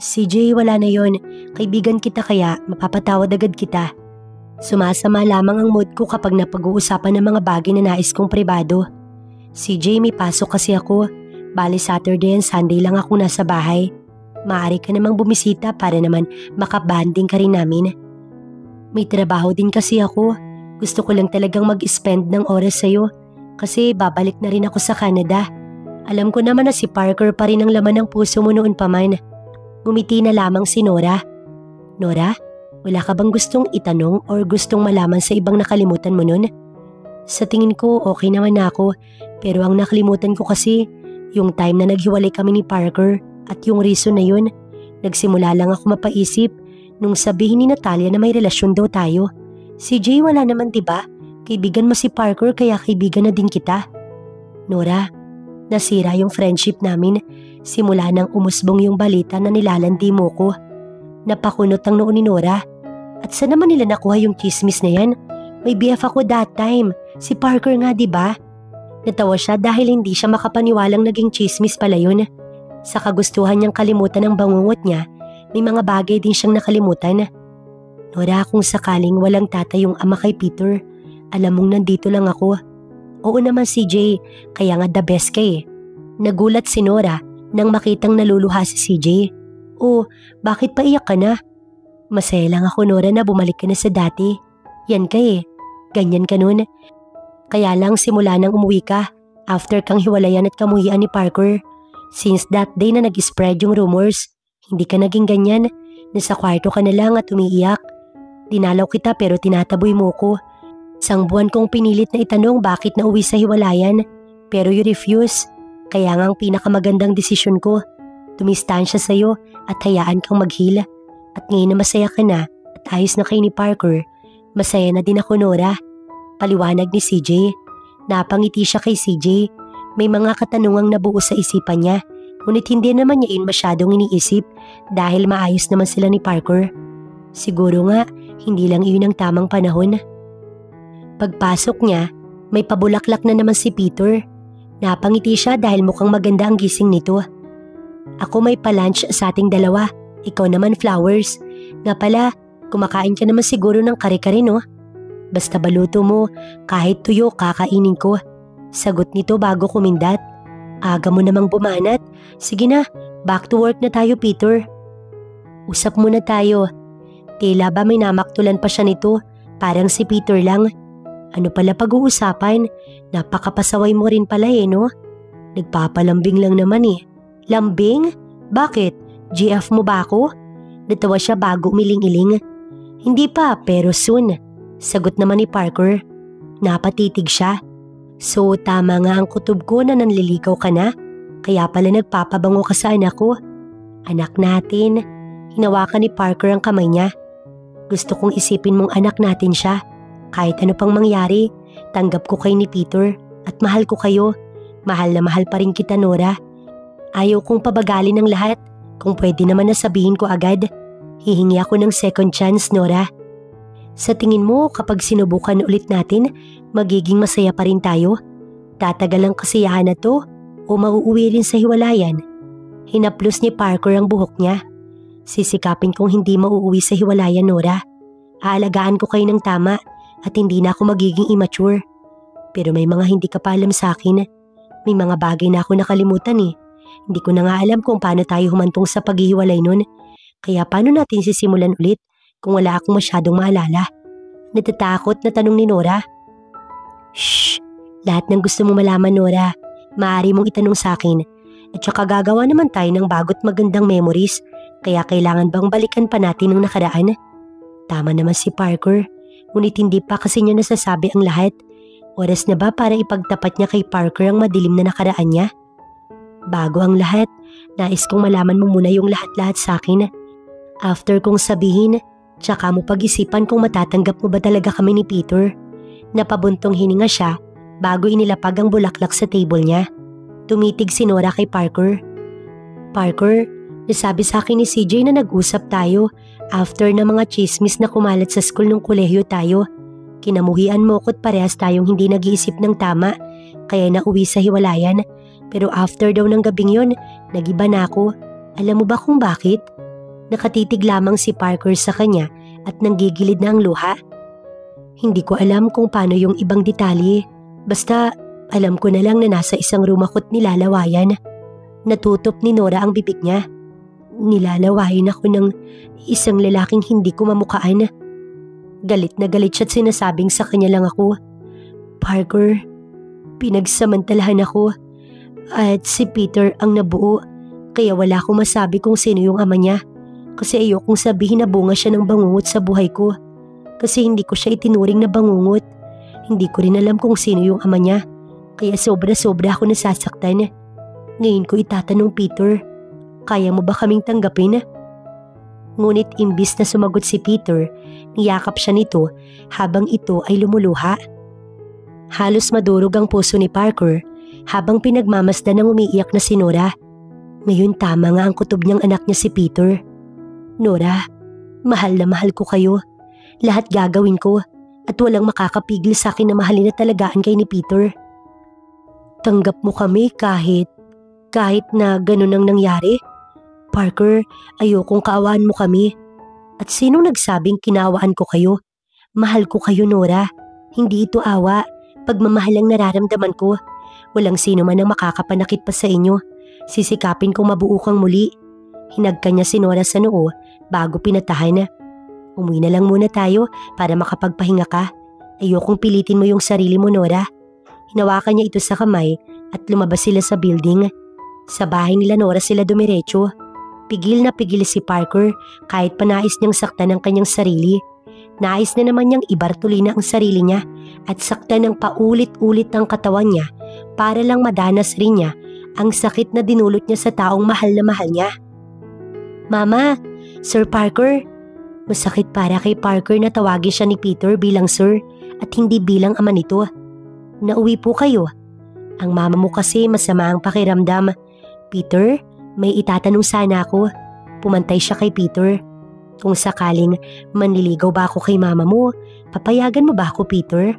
CJ, wala na yon. Kaibigan kita kaya mapapatawad agad kita. Sumasama lamang ang mood ko kapag napag-uusapan ng mga bagay na nais kong pribado. CJ, may pasok kasi ako. Bali Saturday and Sunday lang ako nasa bahay. Maaari ka namang bumisita para naman makabanding ka rin namin. May trabaho din kasi ako. Gusto ko lang talagang mag-spend ng oras sa'yo kasi babalik na rin ako sa Canada. Alam ko naman na si Parker pa rin ang laman ng puso mo noon pa man. Ngumiti na lamang si Nora. Nora, wala ka bang gustong itanong or gustong malaman sa ibang nakalimutan mo nun? Sa tingin ko okay naman ako pero ang nakalimutan ko kasi yung time na naghiwalay kami ni Parker. At yung reason na yun, nagsimula lang ako mapaisip nung sabihin ni Natalia na may relasyon daw tayo. Si Jay wala naman diba? Kaibigan mo si Parker kaya kaibigan na din kita. Nora, nasira yung friendship namin simula nang umusbong yung balita na nilalandi mo ko. Napakunot ang noo ni Nora. At saan naman nila nakuha yung chismis na yan? May BF ako that time. Si Parker nga diba? Natawa siya dahil hindi siya makapaniwalang naging chismis pala yun. Sa kagustuhan niyang kalimutan ang bangungot niya, may mga bagay din siyang nakalimutan. Nora, kung sakaling walang tatay yung ama kay Peter, alam mong nandito lang ako. Oo naman CJ, kaya nga the best ka eh. Nagulat si Nora nang makitang naluluha si CJ. Oh, bakit pa iyak ka na? Masaya lang ako Nora na bumalik ka na sa dati. Yan ka eh, ganyan ka nun. Kaya lang simula nang umuwi ka, after kang hiwalayan at kamuhian ni Parker. Since that day na nag-spread yung rumors, hindi ka naging ganyan. Nasa kwarto ka na lang at umiiyak. Dinalaw kita pero tinataboy mo ko. Isang buwan kong pinilit na itanong bakit nauwi sa hiwalayan. Pero you refuse. Kaya nga ang pinakamagandang desisyon ko, tumistansya sa'yo at hayaan kang mag-heal. At ngayon na masaya ka na at ayos na kayo ni Parker, masaya na din ako Nora. Paliwanag ni CJ. Napangiti siya kay CJ. May mga katanungang nabuo sa isipan niya, ngunit hindi naman niya yun masyadong iniisip dahil maayos naman sila ni Parker. Siguro nga, hindi lang iyon ang tamang panahon. Pagpasok niya, may pabulaklak na naman si Peter. Napangiti siya dahil mukhang maganda ang gising nito. Ako may pa-lunch sa ating dalawa, ikaw naman flowers. Nga pala, kumakain ka naman siguro ng kare-kare no? Basta baluto mo, kahit tuyo kakainin ko. Sagot nito bago kumindat. Aga mo namang bumanat. Sige na, back to work na tayo Peter. Usap muna tayo. Tila ba may namaktulan pa siya nito? Parang si Peter lang. Ano pala pag-uusapan? Napakapasaway mo rin pala eh no? Nagpapalambing lang naman eh. Lambing? Bakit? GF mo ba ako? Natawa siya bago umiling-iling. Hindi pa pero soon. Sagot naman ni Parker. Napatitig siya. So tama nga ang kutob ko na nanliligaw ka na? Kaya pala nagpapabango ka sa anak ko. Anak natin. Hinawakan ni Parker ang kamay niya. Gusto kong isipin mong anak natin siya. Kahit ano pang mangyari, tanggap ko kay ni Peter at mahal ko kayo. Mahal na mahal pa rin kita Nora. Ayaw kong pabagalin ng lahat. Kung pwede naman na sabihin ko agad. Hihingi ako ng second chance Nora. Sa tingin mo kapag sinubukan ulit natin, magiging masaya pa rin tayo? Tatagal ang kasiyahan na to o mauuwi rin sa hiwalayan? Hinaplos ni Parker ang buhok niya. Sisikapin kong hindi mauuwi sa hiwalayan, Nora. Aalagaan ko kayo ng tama at hindi na ako magiging immature. Pero may mga hindi ka pa alam sa akin. May mga bagay na ako nakalimutan eh. Hindi ko na nga alam kung paano tayo humantong sa paghihiwalay nun. Kaya paano natin sisimulan ulit kung wala akong masyadong maalala? Natatakot na tanong ni Nora. Shh! Lahat ng gusto mong malaman, Nora, maaari mong itanong sa akin. At saka gagawa naman tayo ng bago't magandang memories. Kaya kailangan bang balikan pa natin ang nakaraan? Tama naman si Parker. Ngunit hindi pa kasi niya nasasabi ang lahat. Oras na ba para ipagtapat niya kay Parker ang madilim na nakaraan niya? Bago ang lahat, nais kong malaman mo muna yung lahat-lahat sa akin. After kong sabihin, tsaka mo pag-isipan kung matatanggap mo ba talaga kami ni Peter. Napabuntong hininga siya bago inilapag ang bulaklak sa table niya. Tumitig si Nora kay Parker. Parker, nasabi sa akin ni CJ na nag-usap tayo after na mga chismis na kumalat sa school nung kolehiyo tayo. Kinamuhian mo ko't parehas tayong hindi nag-iisip ng tama kaya nauwi sa hiwalayan. Pero after daw ng gabing yon, nagiba na ako. Alam mo ba kung bakit? Nakatitig lamang si Parker sa kanya at nanggigilid na ang luha. Hindi ko alam kung paano yung ibang detalye. Basta alam ko na lang na nasa isang room ako't nilalawayan. Natutop ni Nora ang bibig niya. Nilalawayan ako ng isang lalaking hindi ko mamukaan. Galit na galit siya't sinasabing sa kanya lang ako, Parker, pinagsamantalahan ako. At si Peter ang nabuo, kaya wala akong masabi kung sino yung ama niya. Kasi ayokong sabihin na bunga siya ng bangungot sa buhay ko. Kasi hindi ko siya itinuring na bangungot. Hindi ko rin alam kung sino yung ama niya. Kaya sobra-sobra ako nasasaktan. Ngayon ko itatanong, Peter, kaya mo ba kaming tanggapin? Ngunit imbis na sumagot si Peter, niyakap siya nito habang ito ay lumuluha. Halos madurog ang puso ni Parker habang pinagmamasdan ng umiiyak na si Nora. Ngayon tama nga ang kutob niyang anak niya si Peter. Nora, mahal na mahal ko kayo. Lahat gagawin ko at walang makakapigil sa akin na mahalin na talagaan kay ni Peter. Tanggap mo kami kahit na ganun ang nangyari? Parker, ayokong kaawaan mo kami. At sinong nagsabing kinawaan ko kayo? Mahal ko kayo, Nora. Hindi ito awa. Pagmamahal ang nararamdaman ko. Walang sino man ang makakapanakit pa sa inyo. Sisikapin kong mabuo kang muli. Hinagka niya si Nora sa noo bago pinatahan. Umuwi na lang muna tayo para makapagpahinga ka. Ayokong pilitin mo yung sarili mo, Nora. Hinawakan niya ito sa kamay at lumabas sila sa building. Sa bahay nila Nora sila dumiretso. Pigil na pigil si Parker kahit pa nais niyang saktan ang kanyang sarili. Nais na naman niyang ibartulina ang sarili niya at saktan ng paulit-ulit ang katawan niya para lang madanas rin niya ang sakit na dinulot niya sa taong mahal na mahal niya. Mama, Sir Parker. Masakit para kay Parker na tawagin siya ni Peter bilang Sir at hindi bilang ama nito. Nauwi po kayo. Ang mama mo kasi masama ang pakiramdam. Peter, may itatanong sana ako. Pumantay siya kay Peter. Kung sakaling manliligaw ba ako kay mama mo, papayagan mo ba ako, Peter?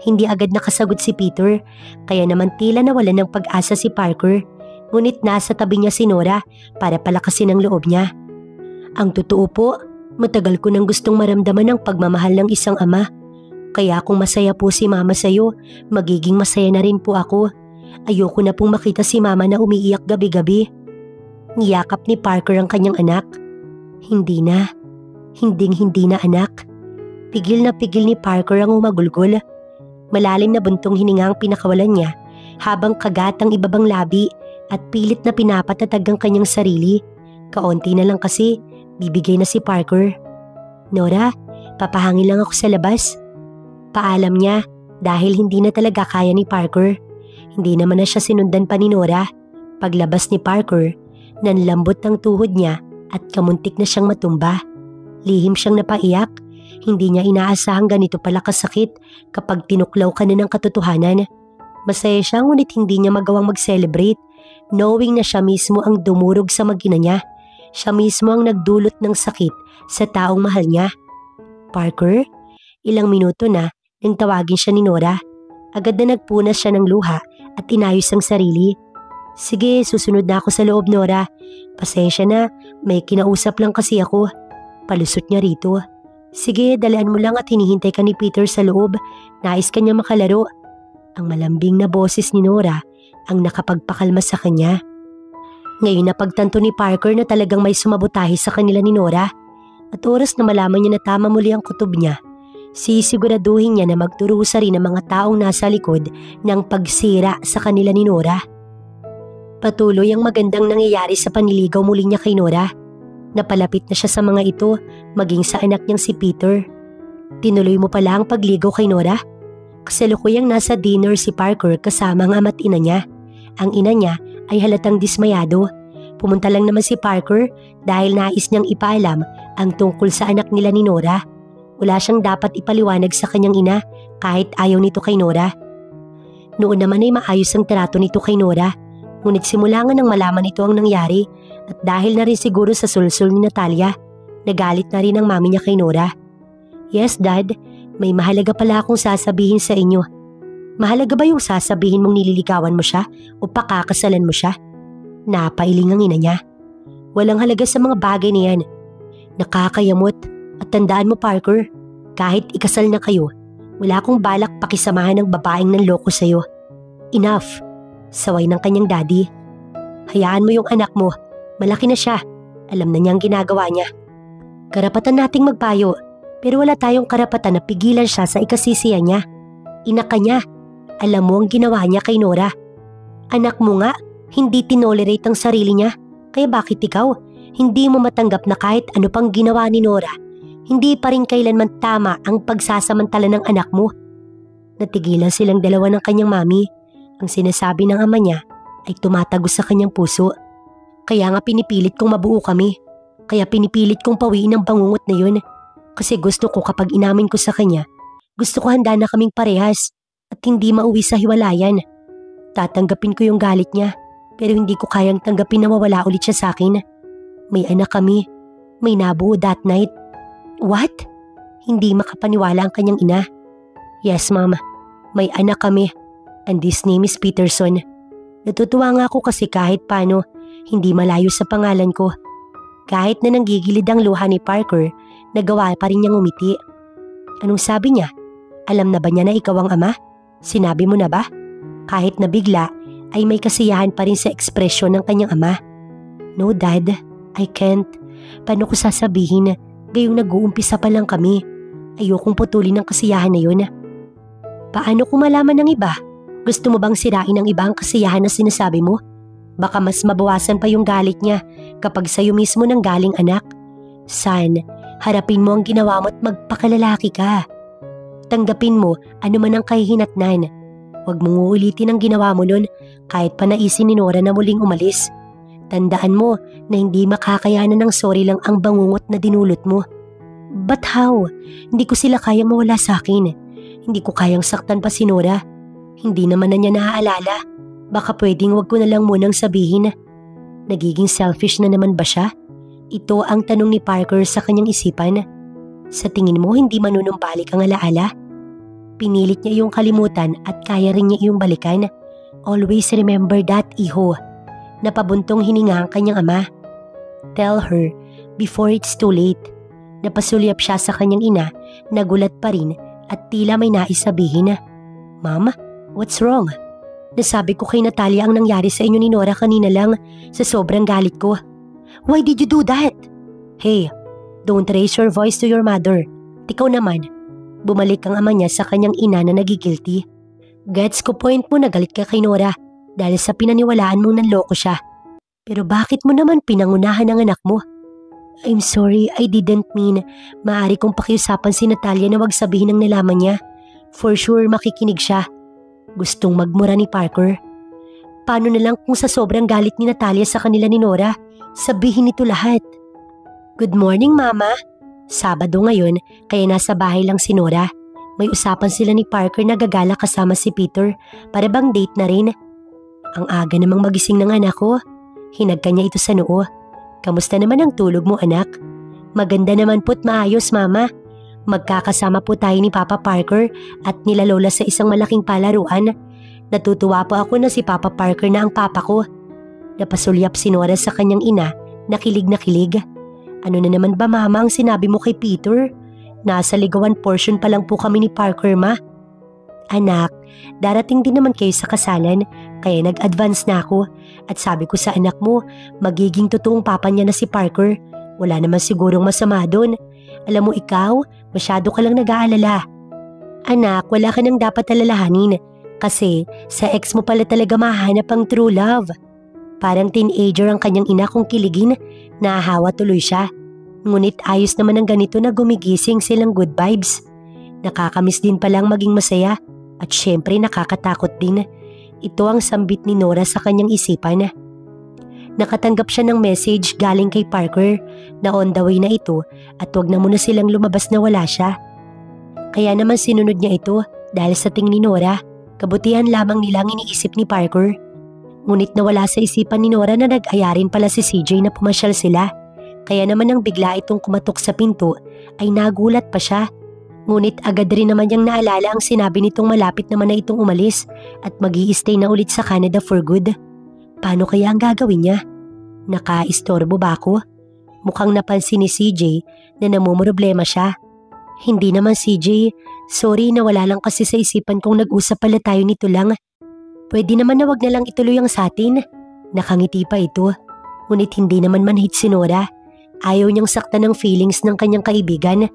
Hindi agad nakasagot si Peter, kaya naman tila nawalan ng pag-asa si Parker. Ngunit nasa tabi niya si Nora para palakasin ang loob niya. Ang totoo po, matagal ko nang gustong maramdaman ang pagmamahal ng isang ama. Kaya kung masaya po si mama sa'yo, magiging masaya na rin po ako. Ayoko na pong makita si mama na umiiyak gabi-gabi. Niyakap ni Parker ang kanyang anak. Hindi na. Hinding-hindi na, anak. Pigil na pigil ni Parker ang umagulgol. Malalim na buntong hininga ang pinakawalan niya habang kagat ang ibabang labi at pilit na pinapatatag ang kanyang sarili. Kaunti na lang kasi, bibigay na si Parker. Nora, papahangin lang ako sa labas. Paalam niya dahil hindi na talaga kaya ni Parker. Hindi naman na siya sinundan pa ni Nora. Paglabas ni Parker, nanlambot ang tuhod niya at kamuntik na siyang matumba. Lihim siyang napaiyak. Hindi niya inaasahang ganito pala kasakit kapag tinuklaw ka na ng katotohanan. Masaya siya ngunit hindi niya magawang mag-celebrate, knowing na siya mismo ang dumurog sa mag-ina niya. Siya mismo ang nagdulot ng sakit sa taong mahal niya. Parker, ilang minuto na nang tawagin siya ni Nora. Agad na nagpunas siya ng luha at inayos ang sarili. Sige, susunod na ako sa loob, Nora. Pasensya na, may kinausap lang kasi ako. Palusot niya rito. Sige, dalaan mo lang at hinihintay ka ni Peter sa loob. Nais kanya makalaro. Ang malambing na boses ni Nora ang nakapagpakalma sa kanya. Ngayon napagtanto ni Parker na talagang may sumabotahe sa kanila ni Nora. At oras na malaman niya na tama muli ang kutob niya, sisiguraduhin niya na magdurusa rin ang mga taong nasa likod ng pagsira sa kanila ni Nora. Patuloy ang magandang nangyayari sa panliligaw muli niya kay Nora. Napalapit na siya sa mga ito, maging sa anak niyang si Peter. Tinuloy mo pala ang pagligaw kay Nora? Kasalukuyang nasa dinner si Parker kasama ang ama't ina niya. Ang ina niya ay halatang dismayado. Pumunta lang naman si Parker dahil nais niyang ipaalam ang tungkol sa anak nila ni Nora. Wala siyang dapat ipaliwanag sa kanyang ina kahit ayaw nito kay Nora. Noon naman ay maayos ang trato nito kay Nora. Ngunit simula nga nang malaman ito ang nangyari at dahil na rin siguro sa sulsul ni Natalia, nagalit na rin ang mami niya kay Nora. Yes, Dad, may mahalaga pala akong sasabihin sa inyo. Mahalaga ba yung sasabihin mong nililigawan mo siya o pakakasalan mo siya? Napailing ang ina niya. Walang halaga sa mga bagay na yan. Nakakayamot at tandaan mo Parker, kahit ikasal na kayo, wala akong balak pakisamahan ng babaeng nanloko sa'yo. Enough, saway ng kanyang daddy. Hayaan mo yung anak mo, malaki na siya, alam na niya ang ginagawa niya. Karapatan nating magpayo, pero wala tayong karapatan na pigilan siya sa ikasisiya niya. Ina ka niya, alam mo ang ginawa niya kay Nora. Anak mo nga, hindi tinolerate ang sarili niya, kaya bakit ikaw, hindi mo matanggap na kahit ano pang ginawa ni Nora, hindi pa rin kailanman tama ang pagsasamantala ng anak mo? Natigilan silang dalawa ng kanyang mami. Ang sinasabi ng ama niya ay tumatagos sa kanyang puso. Kaya nga pinipilit kong mabuo kami. Kaya pinipilit kong pawiin ang bangungot na yun. Kasi gusto ko kapag inamin ko sa kanya, gusto ko handa na kaming parehas at hindi mauwi sa hiwalayan. Tatanggapin ko yung galit niya, pero hindi ko kayang tanggapin na mawala ulit siya sa akin. May anak kami. May nabuo that night. What? Hindi makapaniwala ang kanyang ina. Yes, Mama. May anak kami. And his name is Peterson. Natutuwa nga ako kasi kahit paano, hindi malayo sa pangalan ko. Kahit na nanggigilid ang luha ni Parker, nagawa pa rin niyang umiti. Anong sabi niya? Alam na ba niya na ikaw ang ama? Sinabi mo na ba? Kahit na bigla, ay may kasiyahan pa rin sa ekspresyon ng kanyang ama. No, Dad. I can't. Paano ko sasabihin? Gayong nag-uumpisa pa lang kami. Ayokong putulin ang kasiyahan na yun. Paano kung malaman ng iba? Gusto mo bang sirain ng iba ang kasiyahan na sinasabi mo? Baka mas mabawasan pa yung galit niya kapag sa'yo mismo nang galing anak. San, harapin mo ang ginawa mo at magpakalalaki ka. Tanggapin mo ano man ang kahihinatnan. Huwag mong uulitin ang ginawa mo nun kahit pa naisin ni Nora na muling umalis. Tandaan mo na hindi makakayanan ng sorry lang ang bangungot na dinulot mo. But how? Hindi ko sila kayang mawala sa akin. Hindi ko kayang saktan pa si Nora. Hindi naman na niya naaalala. Baka pwedeng wag ko na lang munang sabihin. Nagiging selfish na naman ba siya? Ito ang tanong ni Parker sa kanyang isipan. Sa tingin mo hindi manunumbalik ang alaala? Pinilit niya iyong kalimutan at kaya rin niya iyong balikan. Always remember that, iho. Napabuntong hininga ang kanyang ama. Tell her before it's too late. Napasulyap siya sa kanyang ina, nagulat pa rin at tila may nais sabihin. Mama, what's wrong? Nasabi ko kay Natalia ang nangyari sa inyo ni Nora kanina lang sa sobrang galit ko. Why did you do that? Hey, don't raise your voice to your mother. Ikaw naman. Bumalik ang ama niya sa kanyang ina na nagigilty. Gets ko point mo na galit ka kay Nora dahil sa pinaniwalaan mong nanloko siya. Pero bakit mo naman pinangunahan ang anak mo? I'm sorry, I didn't mean. Maaari kong pakiusapan si Natalia na wag sabihin ang nalaman niya. For sure makikinig siya. Gustong magmura ni Parker. Paano na lang kung sa sobrang galit ni Natalia sa kanila ni Nora, sabihin nito lahat. Good morning, Mama. Sabado ngayon, kaya nasa bahay lang si Nora. May usapan sila ni Parker na gagala kasama si Peter para bang date na rin. Ang aga namang magising ng anak ko. Hinagka niya ito sa noo. Kamusta naman ang tulog mo, anak? Maganda naman po't maayos, Mama. Magkakasama po tayo ni Papa Parker at nila Lola sa isang malaking palaruan. Natutuwa po ako na si Papa Parker na ang papa ko. Napasulyap si Nora sa kanyang ina na kilig na kilig. Ano na naman ba mama ang sinabi mo kay Peter? Nasa ligawan portion pa lang po kami ni Parker ma. Anak, darating din naman kayo sa kasalan kaya nag-advance na ako at sabi ko sa anak mo magiging totoong papa niya na si Parker. Wala naman sigurong masama doon. Alam mo ikaw, masyado ka lang nag-aalala. Anak, wala ka nang dapat alalahanin kasi sa ex mo pala talaga mahanap ang true love. Parang teenager ang kanyang ina kung kiligin, nahahawa tuloy siya. Ngunit ayos naman ang ganito na gumigising silang good vibes. Nakakamiss din palang maging masaya at syempre nakakatakot din. Ito ang sambit ni Nora sa kanyang isipan. Nakatanggap siya ng message galing kay Parker na on the way na ito at wag na muna silang lumabas na wala siya. Kaya naman sinunod niya ito dahil sa tingin ni Nora, kabutihan lamang nilang iniisip ni Parker. Ngunit nawala sa isipan ni Nora na nag-aya rin pala si CJ na pumasyal sila. Kaya naman nang bigla itong kumatok sa pinto ay nagulat pa siya. Ngunit agad rin naman niyang naalala ang sinabi nitong malapit naman na itong umalis at mag-i-stay na ulit sa Canada for good. Paano kaya ang gagawin niya? Nakaistorbo ba ako? Mukhang napansin ni CJ na namumroblema siya. Hindi naman CJ, sorry nawala lang kasi sa isipan kong nag-usap pala tayo nito lang. Pwede naman na wag na lang ituloy ang sa atin. Nakangiti pa ito. Ngunit hindi naman manhid si Nora. Ayaw niyang saktan ng feelings ng kanyang kaibigan.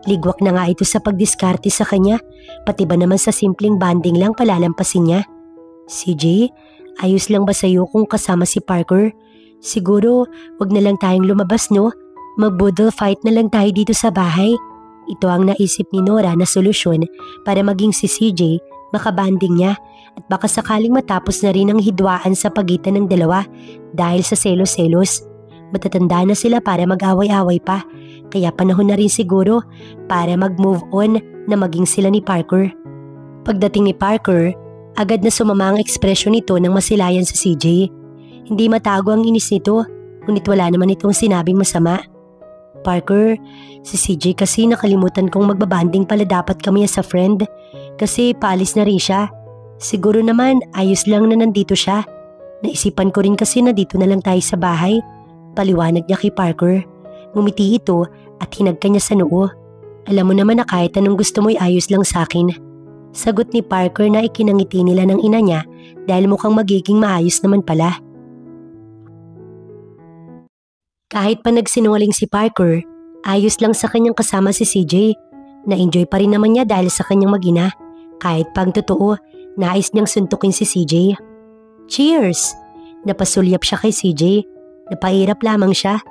Ligwak na nga ito sa pagdiskarte sa kanya, pati ba naman sa simpleng banding lang palalampasin niya. CJ, ayos lang ba sa'yo kung kasama si Parker? Siguro wag na lang tayong lumabas no? Mag-boodle fight na lang tayo dito sa bahay. Ito ang naisip ni Nora na solusyon para maging si CJ makabanding niya at baka sakaling matapos na rin ang hidwaan sa pagitan ng dalawa dahil sa selos-selos. Matatanda na sila para mag-away-away pa kaya panahon na rin siguro para mag-move on na maging sila ni Parker. Pagdating ni Parker, agad na sumama ang ekspresyon nito nang masilayan sa CJ. Hindi matago ang inis nito ngunit wala naman itong sinabing masama. Parker, si CJ kasi nakalimutan kong magbabanding pala dapat kami as a friend kasi paalis na rin siya. Siguro naman ayos lang na nandito siya. Naisipan ko rin kasi na dito na lang tayo sa bahay. Paliwanag niya kay Parker. Ngumiti ito at hinagka niya sa noo. Alam mo naman na kahit anong gusto mo'y ayos lang sa akin. Sagot ni Parker na ikinangiti nila ng ina niya dahil mukhang magiging maayos naman pala. Kahit pa nagsinungaling si Parker, ayos lang sa kanyang kasama si CJ. Na-enjoy pa rin naman niya dahil sa kanyang mag-ina. Kahit pang totoo, nais niyang suntukin si CJ. Cheers! Napasulyap siya kay CJ. Napairap lamang siya.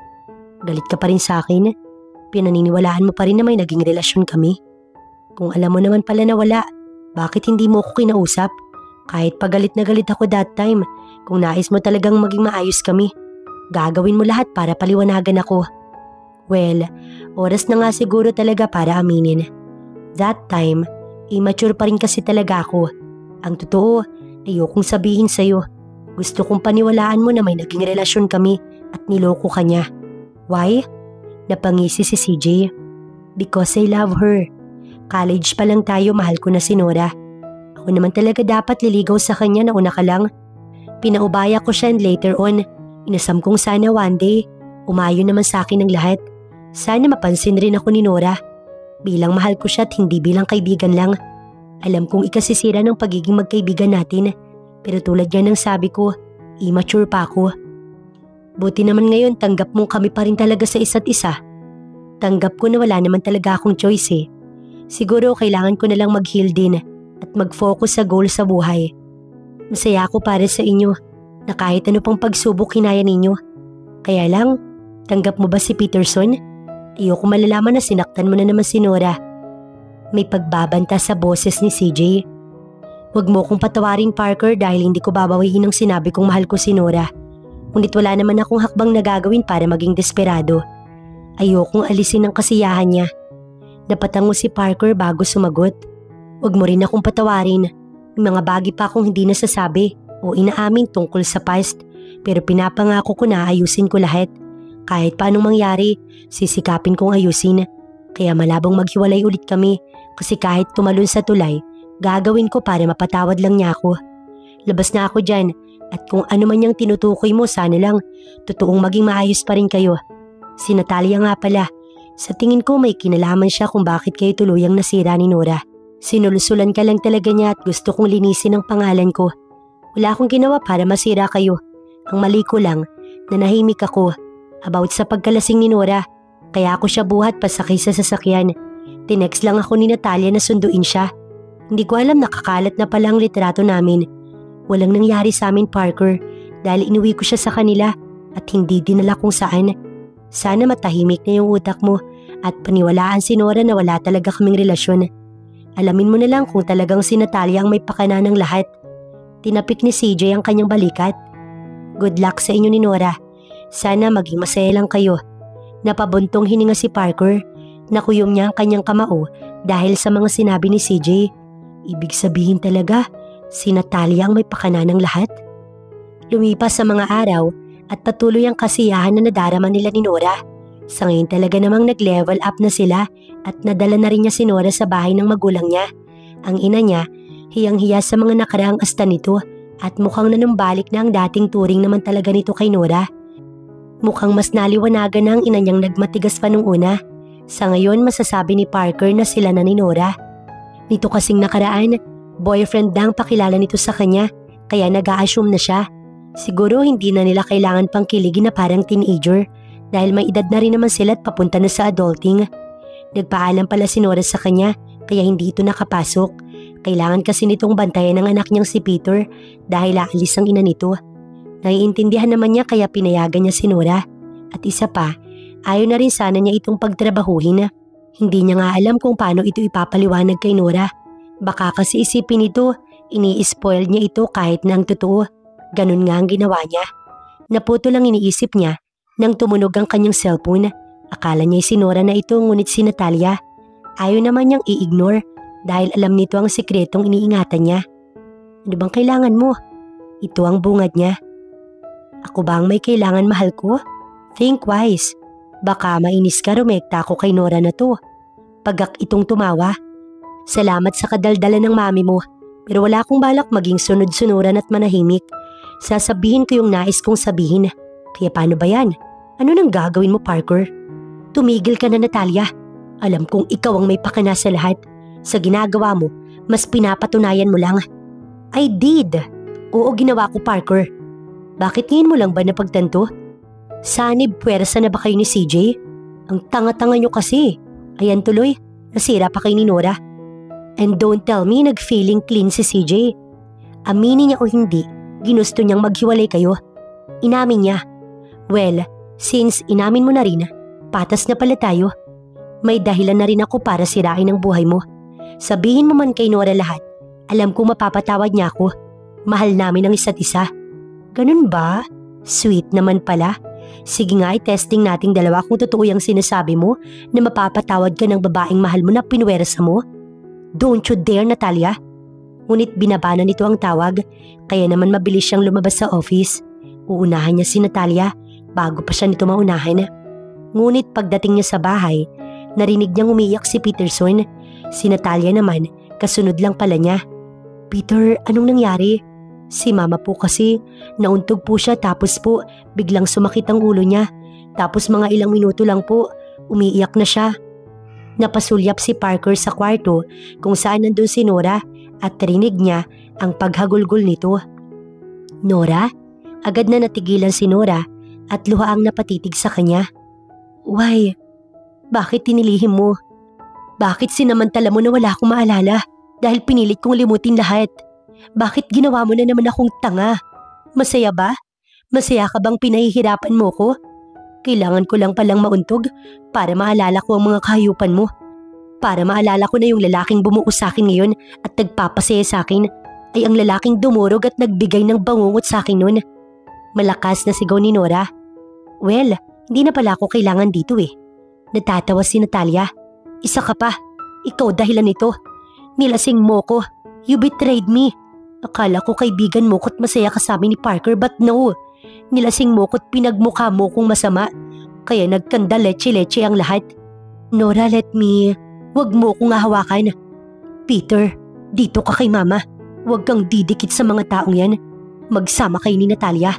Galit ka pa rin sa akin. Pinaniniwalaan mo pa rin na may naging relasyon kami. Kung alam mo naman pala na wala, bakit hindi mo ako kinausap? Kahit pagalit na galit ako that time, kung nais mo talagang maging maayos kami, gagawin mo lahat para paliwanagan ako. Well, oras na nga siguro talaga para aminin. That time, immature pa rin kasi talaga ako. Ang totoo, ayokong sabihin sa'yo. Gusto kong paniwalaan mo na may naging relasyon kami at niloko ka niya. Why? Napangisi si CJ. Because I love her. College pa lang tayo, mahal ko na si Nora. Ako naman talaga dapat liligaw sa kanya na una ka lang. Pinaubaya ko siya and later on, inasam kong sana one day, umayon naman sa akin ang lahat. Sana mapansin rin ako ni Nora. Bilang mahal ko siya at hindi bilang kaibigan lang. Alam kong ikasisira ng pagiging magkaibigan natin. Pero tulad yan ng sabi ko, immature pa ako. Buti naman ngayon tanggap mong kami pa rin talaga sa isa't isa. Tanggap ko na wala naman talaga akong choice eh. Siguro kailangan ko na lang mag-heal din at mag-focus sa goal sa buhay. Masaya ako para sa inyo na kahit ano pang pagsubok hinaya ninyo. Kaya lang, tanggap mo ba si Peterson? Ayoko malalaman na sinaktan mo na naman si Nora. May pagbabanta sa boses ni CJ. Huwag mo kong patawarin Parker dahil hindi ko babawiin ang sinabi kong mahal ko si Nora. Ngunit wala naman akong hakbang na gagawin para maging desperado. Ayokong alisin ang kasiyahan niya. Napatango si Parker bago sumagot. Huwag mo rin akong patawarin. May mga bagay pa akong hindi nasasabi o inaamin tungkol sa past pero pinapangako ko na ayusin ko lahat. Kahit paanong mangyari, sisikapin kong ayusin. Kaya malabong maghiwalay ulit kami kasi kahit tumalon sa tulay, gagawin ko para mapatawad lang niya ako. Labas na ako dyan At kung ano man yung tinutukoy mo, sana lang totoong maging maayos pa rin kayo. Si Natalia nga pala, sa tingin ko may kinalaman siya kung bakit kayo tuluyang nasira ni Nora. Sinulusulan ka lang talaga niya at gusto kong linisin ang pangalan ko. Wala akong ginawa para masira kayo. Ang mali ko lang, nanahimik ako about sa pagkalasing ni Nora. Kaya ako siya buhat pasakay sa sasakyan. Tinext lang ako ni Natalia na sunduin siya. Hindi ko alam nakakalat na pala ang litrato namin. Walang nangyari sa amin, Parker, dahil inuwi ko siya sa kanila at hindi dinala kung saan. Sana matahimik na yung utak mo at paniwalaan si Nora na wala talaga kaming relasyon. Alamin mo na lang kung talagang si Natalia ang may pakana ng lahat. Tinapik ni CJ ang kanyang balikat. Good luck sa inyo ni Nora. Sana maging masaya lang kayo. Napabuntong hininga si Parker. Nakuyom niya ang kanyang kamao dahil sa mga sinabi ni CJ. Ibig sabihin talaga, si Natalia ang may pakana ng lahat. Lumipas sa mga araw at patuloy ang kasiyahan na nadarama nila ni Nora. Sa ngayon talaga namang nag-level up na sila at nadala na rin niya si Nora sa bahay ng magulang niya. Ang ina niya, hiyang-hiya sa mga nakaraang asta nito at mukhang nanumbalik na ang dating turing naman talaga nito kay Nora. Mukhang mas naliwanagan na ang ina niyang nagmatigas pa nung una. Sa ngayon masasabi ni Parker na sila na ni Nora. Nito kasing nakaraan, boyfriend na ang pakilala nito sa kanya kaya nag-a-assume na siya. Siguro hindi na nila kailangan pang kiligin na parang teenager dahil may edad na rin naman sila at papunta na sa adulting. Nagpaalam pala si Nora sa kanya kaya hindi ito nakapasok. Kailangan kasi nitong bantayan ng anak niyang si Peter dahil aalis ang ina nito. Naiintindihan naman niya kaya pinayagan niya si Nora. At isa pa, ayaw na rin sana niya itong pagtrabahuhin. Hindi niya nga alam kung paano ito ipapaliwanag kay Nora. Baka kasi isipin nito, ini-spoil niya ito kahit na ang totoo. Ganun nga ang ginawa niya. Naputo lang iniisip niya nang tumunog ang kanyang cellphone. Akala niya si Nora na ito ngunit si Natalia. Ayaw naman niyang i-ignore dahil alam nito ang sikretong iniingatan niya. Ano bang kailangan mo? Ito ang bungad niya. Ako ba ang may kailangan, mahal ko? Think wise. Baka mainis ka rumekta ako kay Nora na to. Pagak itong tumawa. Salamat sa kadaldala ng mami mo. Pero wala akong balak maging sunod-sunuran at manahimik. Sasabihin ko yung nais kong sabihin. Kaya paano ba yan? Ano nang gagawin mo, Parker? Tumigil ka na, Natalia. Alam kong ikaw ang may pakana sa lahat. Sa ginagawa mo, mas pinapatunayan mo lang. I did. Oo, ginawa ko, Parker. Bakit ngayon mo lang ba napagtanto? Sanib, puwersa na ba kayo ni CJ? Ang tanga-tanga nyo kasi. Ayan tuloy, nasira pa kayo ni Nora. And don't tell me nag-feeling clean si CJ. Aminin niya o hindi, ginusto niyang maghiwalay kayo. Inamin niya. Well, since inamin mo na rin, patas na pala tayo. May dahilan na rin ako para sirain ang buhay mo. Sabihin mo man kay Nora lahat, alam kong mapapatawad niya ako. Mahal namin ang isa't isa. Ganun ba? Sweet naman pala. Sige nga, i-testing nating dalawa kung totoo yung sinasabi mo na mapapatawad ka ng babaeng mahal mo na pinwersa mo. Don't you dare, Natalia. Ngunit binabana nito ang tawag, kaya naman mabilis siyang lumabas sa office. Uunahan niya si Natalia bago pa siya nito maunahan. Ngunit pagdating niya sa bahay, narinig niyang umiyak si Peterson. Si Natalia naman, kasunod lang pala niya. Peter, anong nangyari? Si mama po kasi, nauntog po siya tapos po biglang sumakit ang ulo niya. Tapos mga ilang minuto lang po, umiiyak na siya. Napasulyap si Parker sa kwarto kung saan nandun si Nora at rinig niya ang paghagulgol nito. Nora? Agad na natigilan si Nora at luha ang napatitig sa kanya. Why? Bakit tinilihim mo? Bakit sinamantala mo na wala akong maalala dahil pinilit kong limutin lahat? Bakit ginawa mo na naman akong tanga? Masaya ba? Masaya ka bang pinahihirapan mo ko? Kailangan ko lang palang mauntog para maalala ko ang mga kahayupan mo. Para maalala ko na yung lalaking bumuo sa akin ngayon at nagpapasaya sa akin ay ang lalaking dumurog at nagbigay ng bangungot sa akin noon. Malakas na sigaw ni Nora. Well, hindi na pala ako kailangan dito eh. Natatawa si Natalia. Isa ka pa. Ikaw dahilan nito. Nilasing mo ko. You betrayed me. Akala ko kaibigan mo ko't masaya ka sa amin ni Parker but no. Nilasing mo ko't pinagmukha mo kong masama. Kaya nagkanda leche-leche ang lahat. Nora, let me. Huwag mo kong hawakan. Peter, dito ka kay mama. Huwag kang didikit sa mga taong yan. Magsama kayo ni Natalia.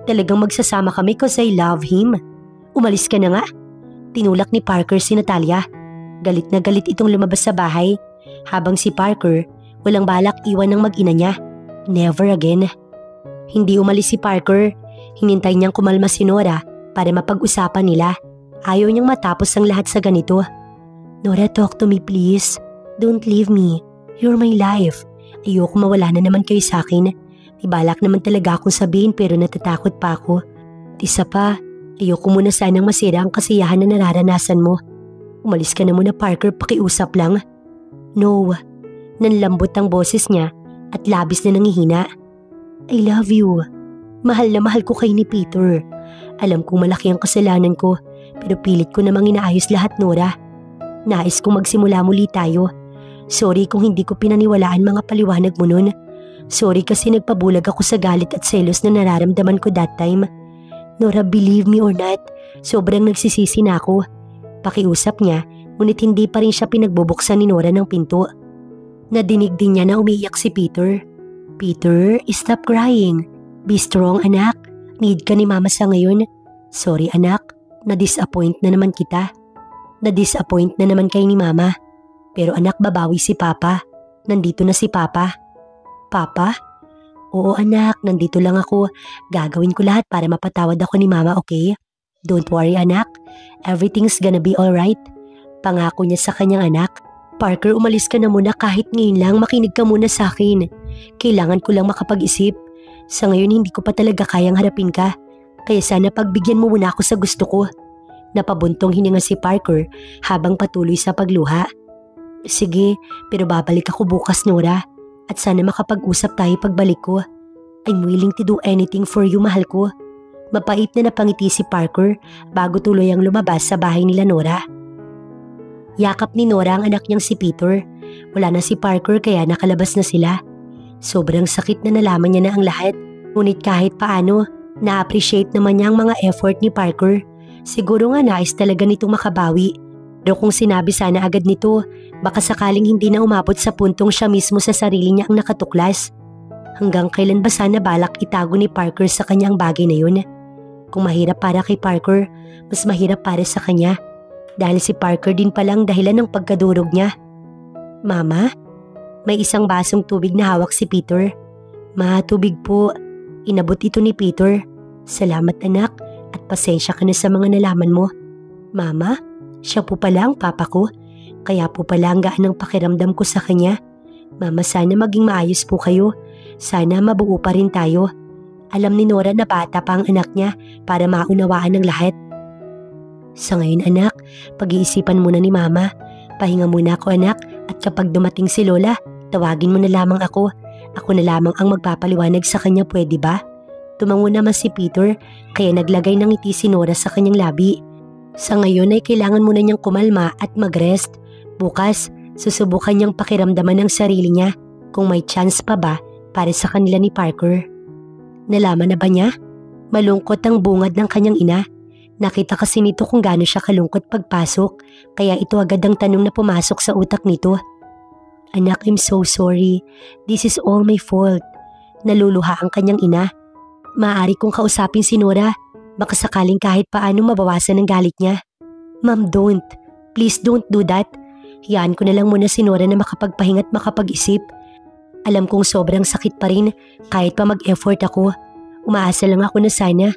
Talagang magsasama kami cause I love him. Umalis ka na nga. Tinulak ni Parker si Natalia. Galit na galit itong lumabas sa bahay. Habang si Parker, walang balak iwan ng mag-ina niya. Never again. Hindi umalis si Parker. Hinintay niyang kumalma si Nora para mapag-usapan nila. Ayaw niyang matapos ang lahat sa ganito. Nora, talk to me please. Don't leave me. You're my life. Ayoko mawala na naman kayo sa akin. May balak naman talaga akong sabihin pero natatakot pa ako. At isa pa, ayoko muna sanang masira ang kasiyahan na nararanasan mo. Umalis ka na muna Parker, pakiusap lang. No. Nanlambot ang boses niya at labis na nangihina. I love you. Mahal na mahal ko kay ni Peter. Alam kong malaki ang kasalanan ko pero pilit ko namang inaayos lahat, Nora. Nais kong magsimula muli tayo. Sorry kung hindi ko pinaniwalaan mga paliwanag mo nun. Sorry kasi nagpabulag ako sa galit at selos na nararamdaman ko that time. Nora, believe me or not, sobrang nagsisisi na ako. Pakiusap niya, ngunit hindi pa rin siya pinagbubuksan ni Nora ng pinto. Nadinig din niya na umiiyak si Peter. Peter, stop crying. Be strong, anak. Need ka ni mama sa ngayon. Sorry anak, na-disappoint na naman kita. Na-disappoint na naman kay ni mama. Pero anak, babawi si papa. Nandito na si papa. Papa? Oo anak, nandito lang ako. Gagawin ko lahat para mapatawad ako ni mama, okay? Don't worry anak. Everything's gonna be alright. Pangako niya sa kanyang anak. Parker, umalis ka na muna kahit ngayon lang. Makinig ka muna sa akin. Kailangan ko lang makapag-isip. Sa ngayon hindi ko pa talaga kayang harapin ka. Kaya sana pagbigyan mo muna ako sa gusto ko. Napabuntong hininga si Parker habang patuloy sa pagluha. Sige, pero babalik ako bukas, Nora. At sana makapag-usap tayo pagbalik ko. I'm willing to do anything for you, mahal ko. Mapait na napangiti si Parker bago tuloy ang lumabas sa bahay nila Nora. Yakap ni Nora ang anak niyang si Peter. Wala na si Parker kaya nakalabas na sila. Sobrang sakit na nalaman niya na ang lahat. Ngunit kahit paano, na-appreciate naman niya ang mga effort ni Parker. Siguro nga nais talaga nitong makabawi. Pero kung sinabi sana agad nito, baka sakaling hindi na umabot sa puntong siya mismo sa sarili niya ang nakatuklas. Hanggang kailan ba sana balak itago ni Parker sa kanyang bagay na yun? Kung mahirap para kay Parker, mas mahirap para sa kanya. Dahil si Parker din palang dahilan ng pagkadurog niya. Mama? May isang basong tubig na hawak si Peter. Ma, tubig po. Inabot ito ni Peter. Salamat anak at pasensya ka na sa mga nalaman mo. Mama, siya po pala ang papa ko. Kaya po pala ang gaan ng pakiramdam ko sa kanya. Mama, sana maging maayos po kayo. Sana mabuo pa rin tayo. Alam ni Nora na bata pa ang anak niya para maunawaan ng lahat. Sa ngayon anak, pag-iisipan muna ni Mama. Pahinga muna ako anak at kapag dumating si Lola, tawagin mo na lamang ako. Ako na lamang ang magpapaliwanag sa kanya, pwede ba? Tumango naman si Peter kaya naglagay ng ngiti si Nora sa kanyang labi. Sa ngayon ay kailangan muna niyang kumalma at mag-rest. Bukas, susubukan niyang pakiramdaman ng sarili niya kung may chance pa ba para sa kanila ni Parker. Nalaman na ba niya? Malungkot ang bungad ng kanyang ina. Nakita kasi nito kung gaano siya kalungkot pagpasok kaya ito agad ang tanong na pumasok sa utak nito. Anak, I'm so sorry. This is all my fault. Naluluha ang kanyang ina. Maaari kong kausapin si Nora. Baka sakaling kahit paano mabawasan ang galit niya. Ma'am, don't. Please don't do that. Hiyaan ko na lang muna si Nora na makapagpahinga at makapag-isip. Alam kong sobrang sakit pa rin kahit pa mag-effort ako. Umaasa lang ako na sana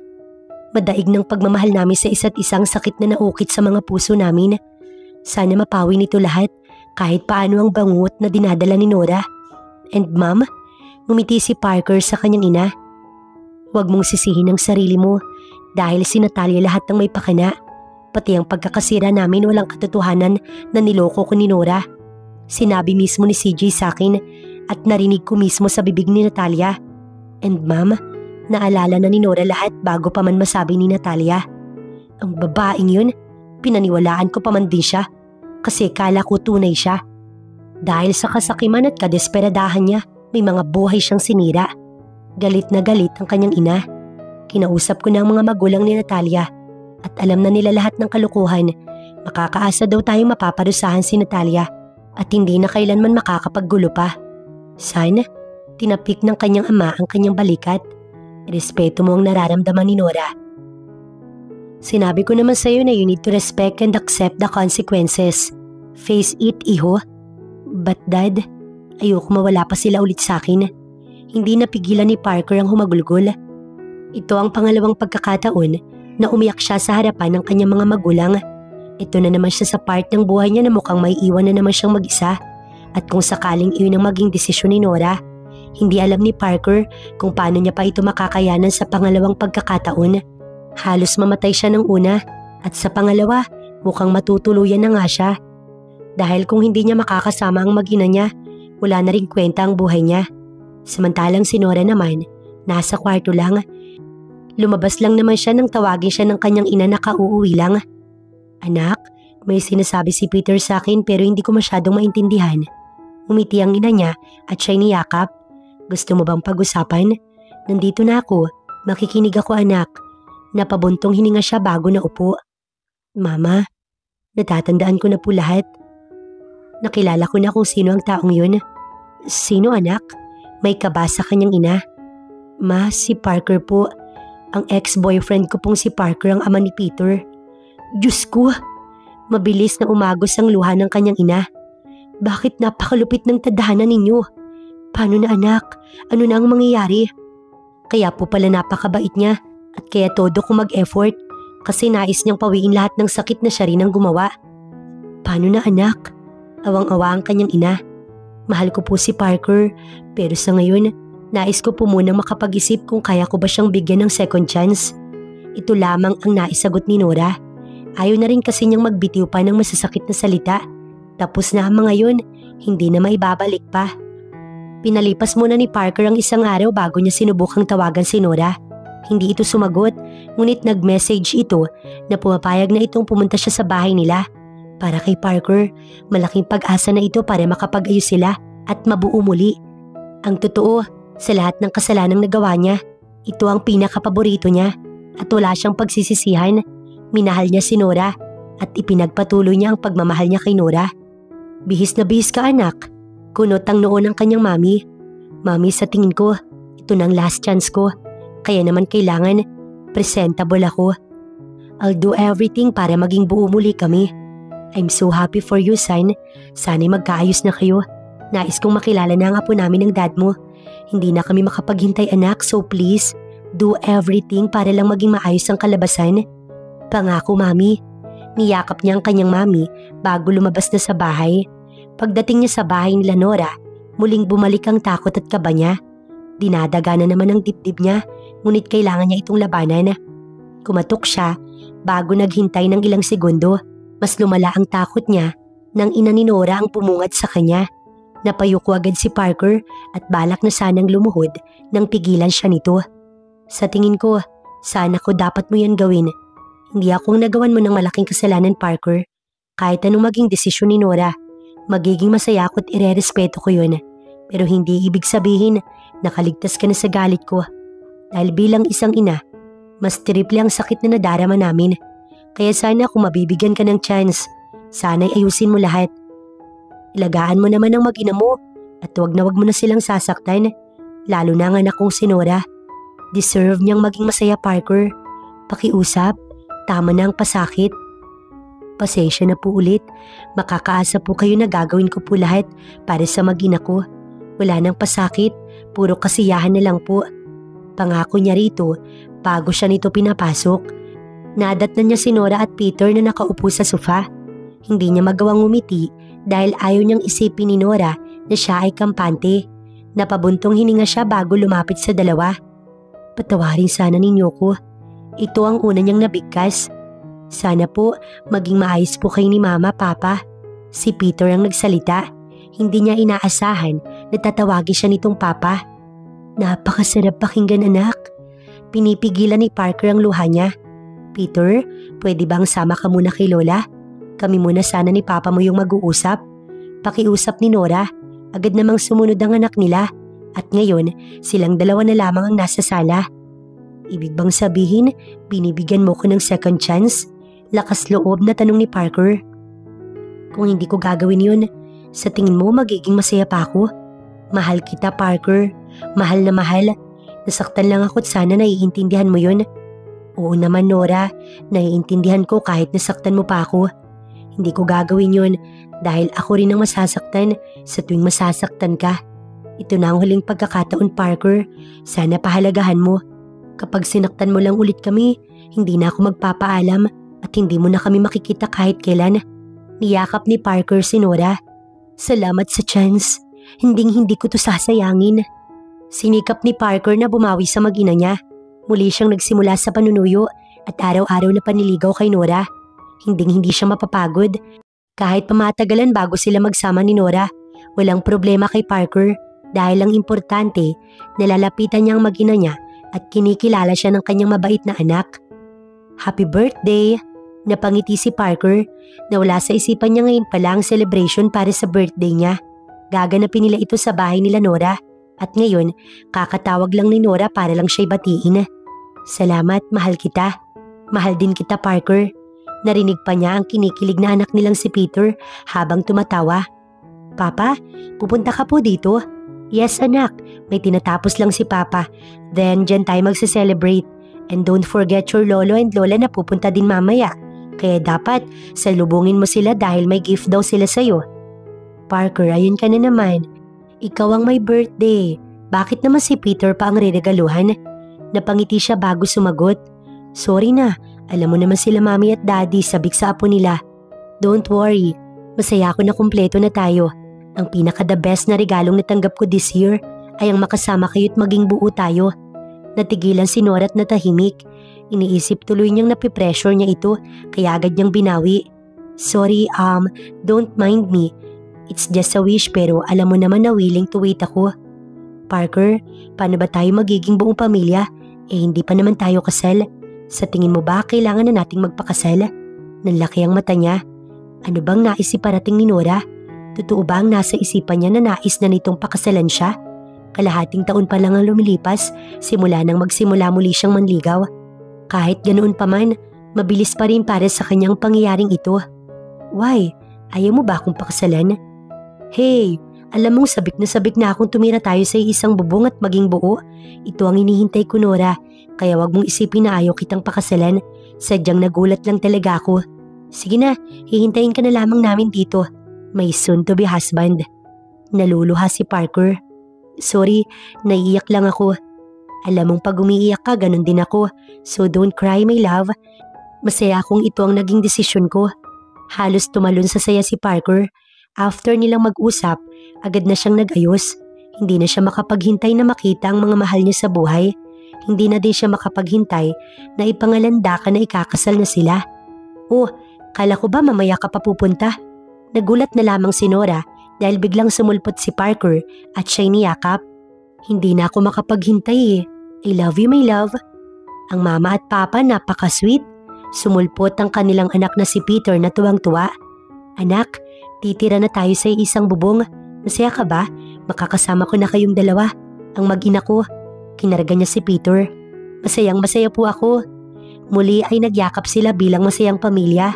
madaig ng pagmamahal namin sa isa't isang sakit na naukit sa mga puso namin. Sana mapawi nito lahat kahit paano ang bangot na dinadala ni Nora. And ma'am, ngumiti si Parker sa kanyang ina. Huwag mong sisihin ang sarili mo dahil si Natalia lahat ng may pakana. Pati ang pagkakasira namin walang katotohanan na niloko ko ni Nora. Sinabi mismo ni CJ sa akin at narinig ko mismo sa bibig ni Natalia. And ma'am, naalala na ni Nora lahat bago pa man masabi ni Natalia. Ang babaeng yun, pinaniwalaan ko pa man din siya kasi kala ko tunay siya. Dahil sa kasakiman at kadesperadahan niya, may mga buhay siyang sinira. Galit na galit ang kanyang ina. Kinausap ko na ang mga magulang ni Natalia at alam na nila lahat ng kalukuhan. Makakaasa daw tayong mapaparusahan si Natalia at hindi na kailanman makakapaggulo pa. Son, Tinapik ng kanyang ama ang kanyang balikat. Respeto mo ang nararamdaman ni Nora. Sinabi ko naman sa'yo na you need to respect and accept the consequences. Face it, iho. But dad, ayoko mawala pa sila ulit sa akin. Hindi napigilan ni Parker ang humagulgol. Ito ang pangalawang pagkakataon na umiyak siya sa harapan ng kanyang mga magulang. Ito na naman siya sa part ng buhay niya na mukhang may iwan na naman siyang mag-isa. At kung sakaling iyon ang maging desisyon ni Nora, hindi alam ni Parker kung paano niya pa ito makakayanan sa pangalawang pagkakataon. Halos mamatay siya ng una at sa pangalawa mukhang matutuluyan na nga siya. Dahil kung hindi niya makakasama ang mag-ina niya, wala na rin kwenta ang buhay niya. Samantalang si Nora naman, nasa kwarto lang. Lumabas lang naman siya nang tawagin siya ng kanyang ina na kauuwi lang. Anak, may sinasabi si Peter sa akin pero hindi ko masyadong maintindihan. Umiti ang ina niya at siya'y niyakap. Gusto mo bang pag-usapan? Nandito na ako, makikinig ako anak. Napabuntong hininga siya bago na upo. Mama, natatandaan ko na po lahat. Nakilala ko na kung sino ang taong yun. Sino anak? May kaba sa kanyang ina. Ma, si Parker po. Ang ex-boyfriend ko pong si Parker ang ama ni Peter. Diyos ko! Mabilis na umagos ang luha ng kanyang ina. Bakit napakalupit ng tadhana ninyo? Paano na anak? Ano na ang mangyayari? Kaya po pala napakabait niya at kaya todo ko mag-effort kasi nais niyang pawiin lahat ng sakit na siya rin ang gumawa. Paano na anak? Awang-awa ang kanyang ina. Mahal ko po si Parker pero sa ngayon nais ko po munang makapag-isip kung kaya ko ba siyang bigyan ng second chance. Ito lamang ang naisagot ni Nora. Ayaw na rin kasi niyang magbitiw pa ng masasakit na salita. Tapos na ang mga yun, hindi na maibabalik pa. Pinalipas muna ni Parker ang isang araw bago niya sinubukang tawagan si Nora. Hindi ito sumagot, ngunit nag-message ito na pumapayag na itong pumunta siya sa bahay nila. Para kay Parker, malaking pag-asa na ito para makapag-ayos sila at mabuo muli. Ang totoo, sa lahat ng kasalanang nagawa niya, ito ang pinakapaborito niya at wala siyang pagsisisihan. Minahal niya si Nora at ipinagpatuloy niya ang pagmamahal niya kay Nora. Bihis na bihis ka anak. Kunot ang noon ng kanyang mami. Mami, sa tingin ko, ito na ang last chance ko. Kaya naman kailangan presentable ako. I'll do everything para maging buo muli kami. I'm so happy for you, son. Sana'y magkaayos na kayo. Nais kong makilala na ang apo namin ng dad mo. Hindi na kami makapaghintay anak, so please, do everything para lang maging maayos ang kalabasan. Pangako, mami. Niyakap niya ang kanyang mami bago lumabas na sa bahay. Pagdating niya sa bahay nila Nora, muling bumalik ang takot at kaba niya. Dinadaga na naman ang dibdib niya, ngunit kailangan niya itong labanan. Kumatok siya bago naghintay ng ilang segundo. Mas lumala ang takot niya nang ina ni Nora ang bumungad sa kanya. Napayuko agad si Parker at balak na sanang lumuhod nang pigilan siya nito. Sa tingin ko, sana ko dapat mo yan gawin. Hindi akong nagawan mo ng malaking kasalanan, Parker. Kahit anong maging desisyon ni Nora, magiging masaya ako at irerespeto ko yun. Pero hindi ibig sabihin nakaligtas ka na sa galit ko. Dahil bilang isang ina, mas triple ang sakit na nadarama namin. Kaya sana kung mabibigyan ka ng chance, sana'y ayusin mo lahat. Ilagaan mo naman ang mag-ina mo at wag na wag mo na silang sasaktan. Lalo na ang anak kong si Nora. Deserve niyang maging masaya, Parker. Pakiusap, tama na ang pasakit. Pasensya na po ulit. Makakaasa po kayo na gagawin ko po lahat para sa mag-ina ko. Wala nang pasakit, puro kasiyahan na lang po. Pangako niya rito, bago siya nito pinapasok. Nadatnan niya si Nora at Peter na nakaupo sa sofa. Hindi niya magawang umiti dahil ayaw niyang isipin ni Nora na siya ay kampante. Napabuntong hininga siya bago lumapit sa dalawa. Patawarin sana ninyo ko. Ito ang una niyang nabigkas. Sana po maging maayos po kayo ni Mama, Papa. Si Peter ang nagsalita. Hindi niya inaasahan na tatawagin siya nitong Papa. Napakasarap pakinggan anak. Pinipigilan ni Parker ang luha niya. Peter, pwede bang sama ka muna kay Lola? Kami muna sana ni Papa mo yung mag-uusap. Pakiusap ni Nora. Agad namang sumunod ang anak nila. At ngayon, silang dalawa na lamang ang nasa sala. Ibig bang sabihin, binibigyan mo ko ng second chance? Lakas loob na tanong ni Parker. Kung hindi ko gagawin yun, sa tingin mo magiging masaya pa ako? Mahal kita, Parker. Mahal na mahal. Nasaktan lang ako at sana naiintindihan mo yun. Oo naman Nora, naiintindihan ko kahit nasaktan mo pa ako. Hindi ko gagawin yun dahil ako rin ang masasaktan sa tuwing masasaktan ka. Ito na ang huling pagkakataon Parker, sana pahalagahan mo. Kapag sinaktan mo lang ulit kami, hindi na ako magpapaalam at hindi mo na kami makikita kahit kailan. Niyakap ni Parker si Nora. Salamat sa chance, hindi ko to sasayangin. Sinikap ni Parker na bumawi sa mag-ina niya. Muli siyang nagsimula sa panunuyo at araw-araw na paniligaw kay Nora. Hindi siya mapapagod. Kahit pamatagalan bago sila magsama ni Nora, walang problema kay Parker dahil ang importante, nalalapitan niya ang mag-ina niya at kinikilala siya ng kanyang mabait na anak. Happy birthday! Napangiti si Parker na wala sa isipan niya ngayon pala ang celebration para sa birthday niya. Gaganapin nila ito sa bahay nila Nora. At ngayon, kakatawag lang ni Nora para lang siya'y batiin. Salamat, mahal kita. Mahal din kita, Parker. Narinig pa niya ang kinikilig na anak nilang si Peter habang tumatawa. Papa, pupunta ka po dito? Yes, anak. May tinatapos lang si Papa. Then, dyan tayo magse-celebrate. And don't forget your lolo and lola na pupunta din mamaya. Kaya dapat, salubungin mo sila dahil may gift daw sila sa'yo. Parker, ayun ka na naman. Ikaw ang may birthday. Bakit naman si Peter pa ang reregaluhan? Napangiti siya bago sumagot. Sorry na, alam mo naman sila mami at daddy sabik sa apo nila. Don't worry, masaya ako na kumpleto na tayo. Ang pinaka-the best na regalong natanggap ko this year ay ang makasama kayo at maging buo tayo. Natigilan si Nora at natahimik. Iniisip tuloy niyang napipressure niya ito kaya agad niyang binawi. Sorry, don't mind me. It's just a wish pero alam mo naman na willing to wait ako. Parker, paano ba tayo magiging buong pamilya? Hindi pa naman tayo kasal. Sa tingin mo ba kailangan na nating magpakasal? Nanlaki ang mata niya. Ano bang nais iparating ni Nora? Totoo ba ang nasa isipan niya na nais na nitong pakasalan siya? Kalahating taon pa lang ang lumilipas simula nang magsimula muli siyang manligaw. Kahit ganoon pa man, mabilis pa rin para sa kanyang pangyayaring ito. Why? Ayaw mo ba akong pakasalan? Hey, alam mong sabik na akong tumira tayo sa isang bubong at maging buo. Ito ang hinihintay ko Nora, kaya wag mong isipin na ayaw kitang pakasalan. Sadyang nagulat lang talaga ako. Sige na, hihintayin ka na lamang namin dito. May soon to be husband. Naluluha si Parker. Sorry, naiiyak lang ako. Alam mong pag umiiyak ka, ganun din ako. So don't cry my love. Masaya akong ito ang naging desisyon ko. Halos tumalon sa saya si Parker. After nilang mag-usap, agad na siyang nag-ayos. Hindi na siya makapaghintay na makita ang mga mahal niya sa buhay. Hindi na din siya makapaghintay na ipangalandakan na ikakasal na sila. Oh, kala ko ba mamaya ka pa pupunta? Nagulat na lamang si Nora dahil biglang sumulpot si Parker at siya'y niyakap. Hindi na ako makapaghintay eh. I love you my love. Ang mama at papa napaka-sweet. Sumulpot ang kanilang anak na si Peter na tuwang-tuwa. Anak, titira na tayo sa isang bubong. Masaya ka ba? Makakasama ko na kayong dalawa. Ang mag-ina ko. Kinarga niya si Peter. Masayang-masaya po ako. Muli ay nagyakap sila bilang masayang pamilya.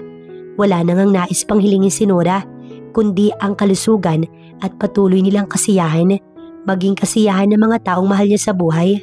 Wala nang ang nais pang hilingin si Nora, kundi ang kalusugan at patuloy nilang kasiyahan. Maging kasiyahan ng mga taong mahal niya sa buhay.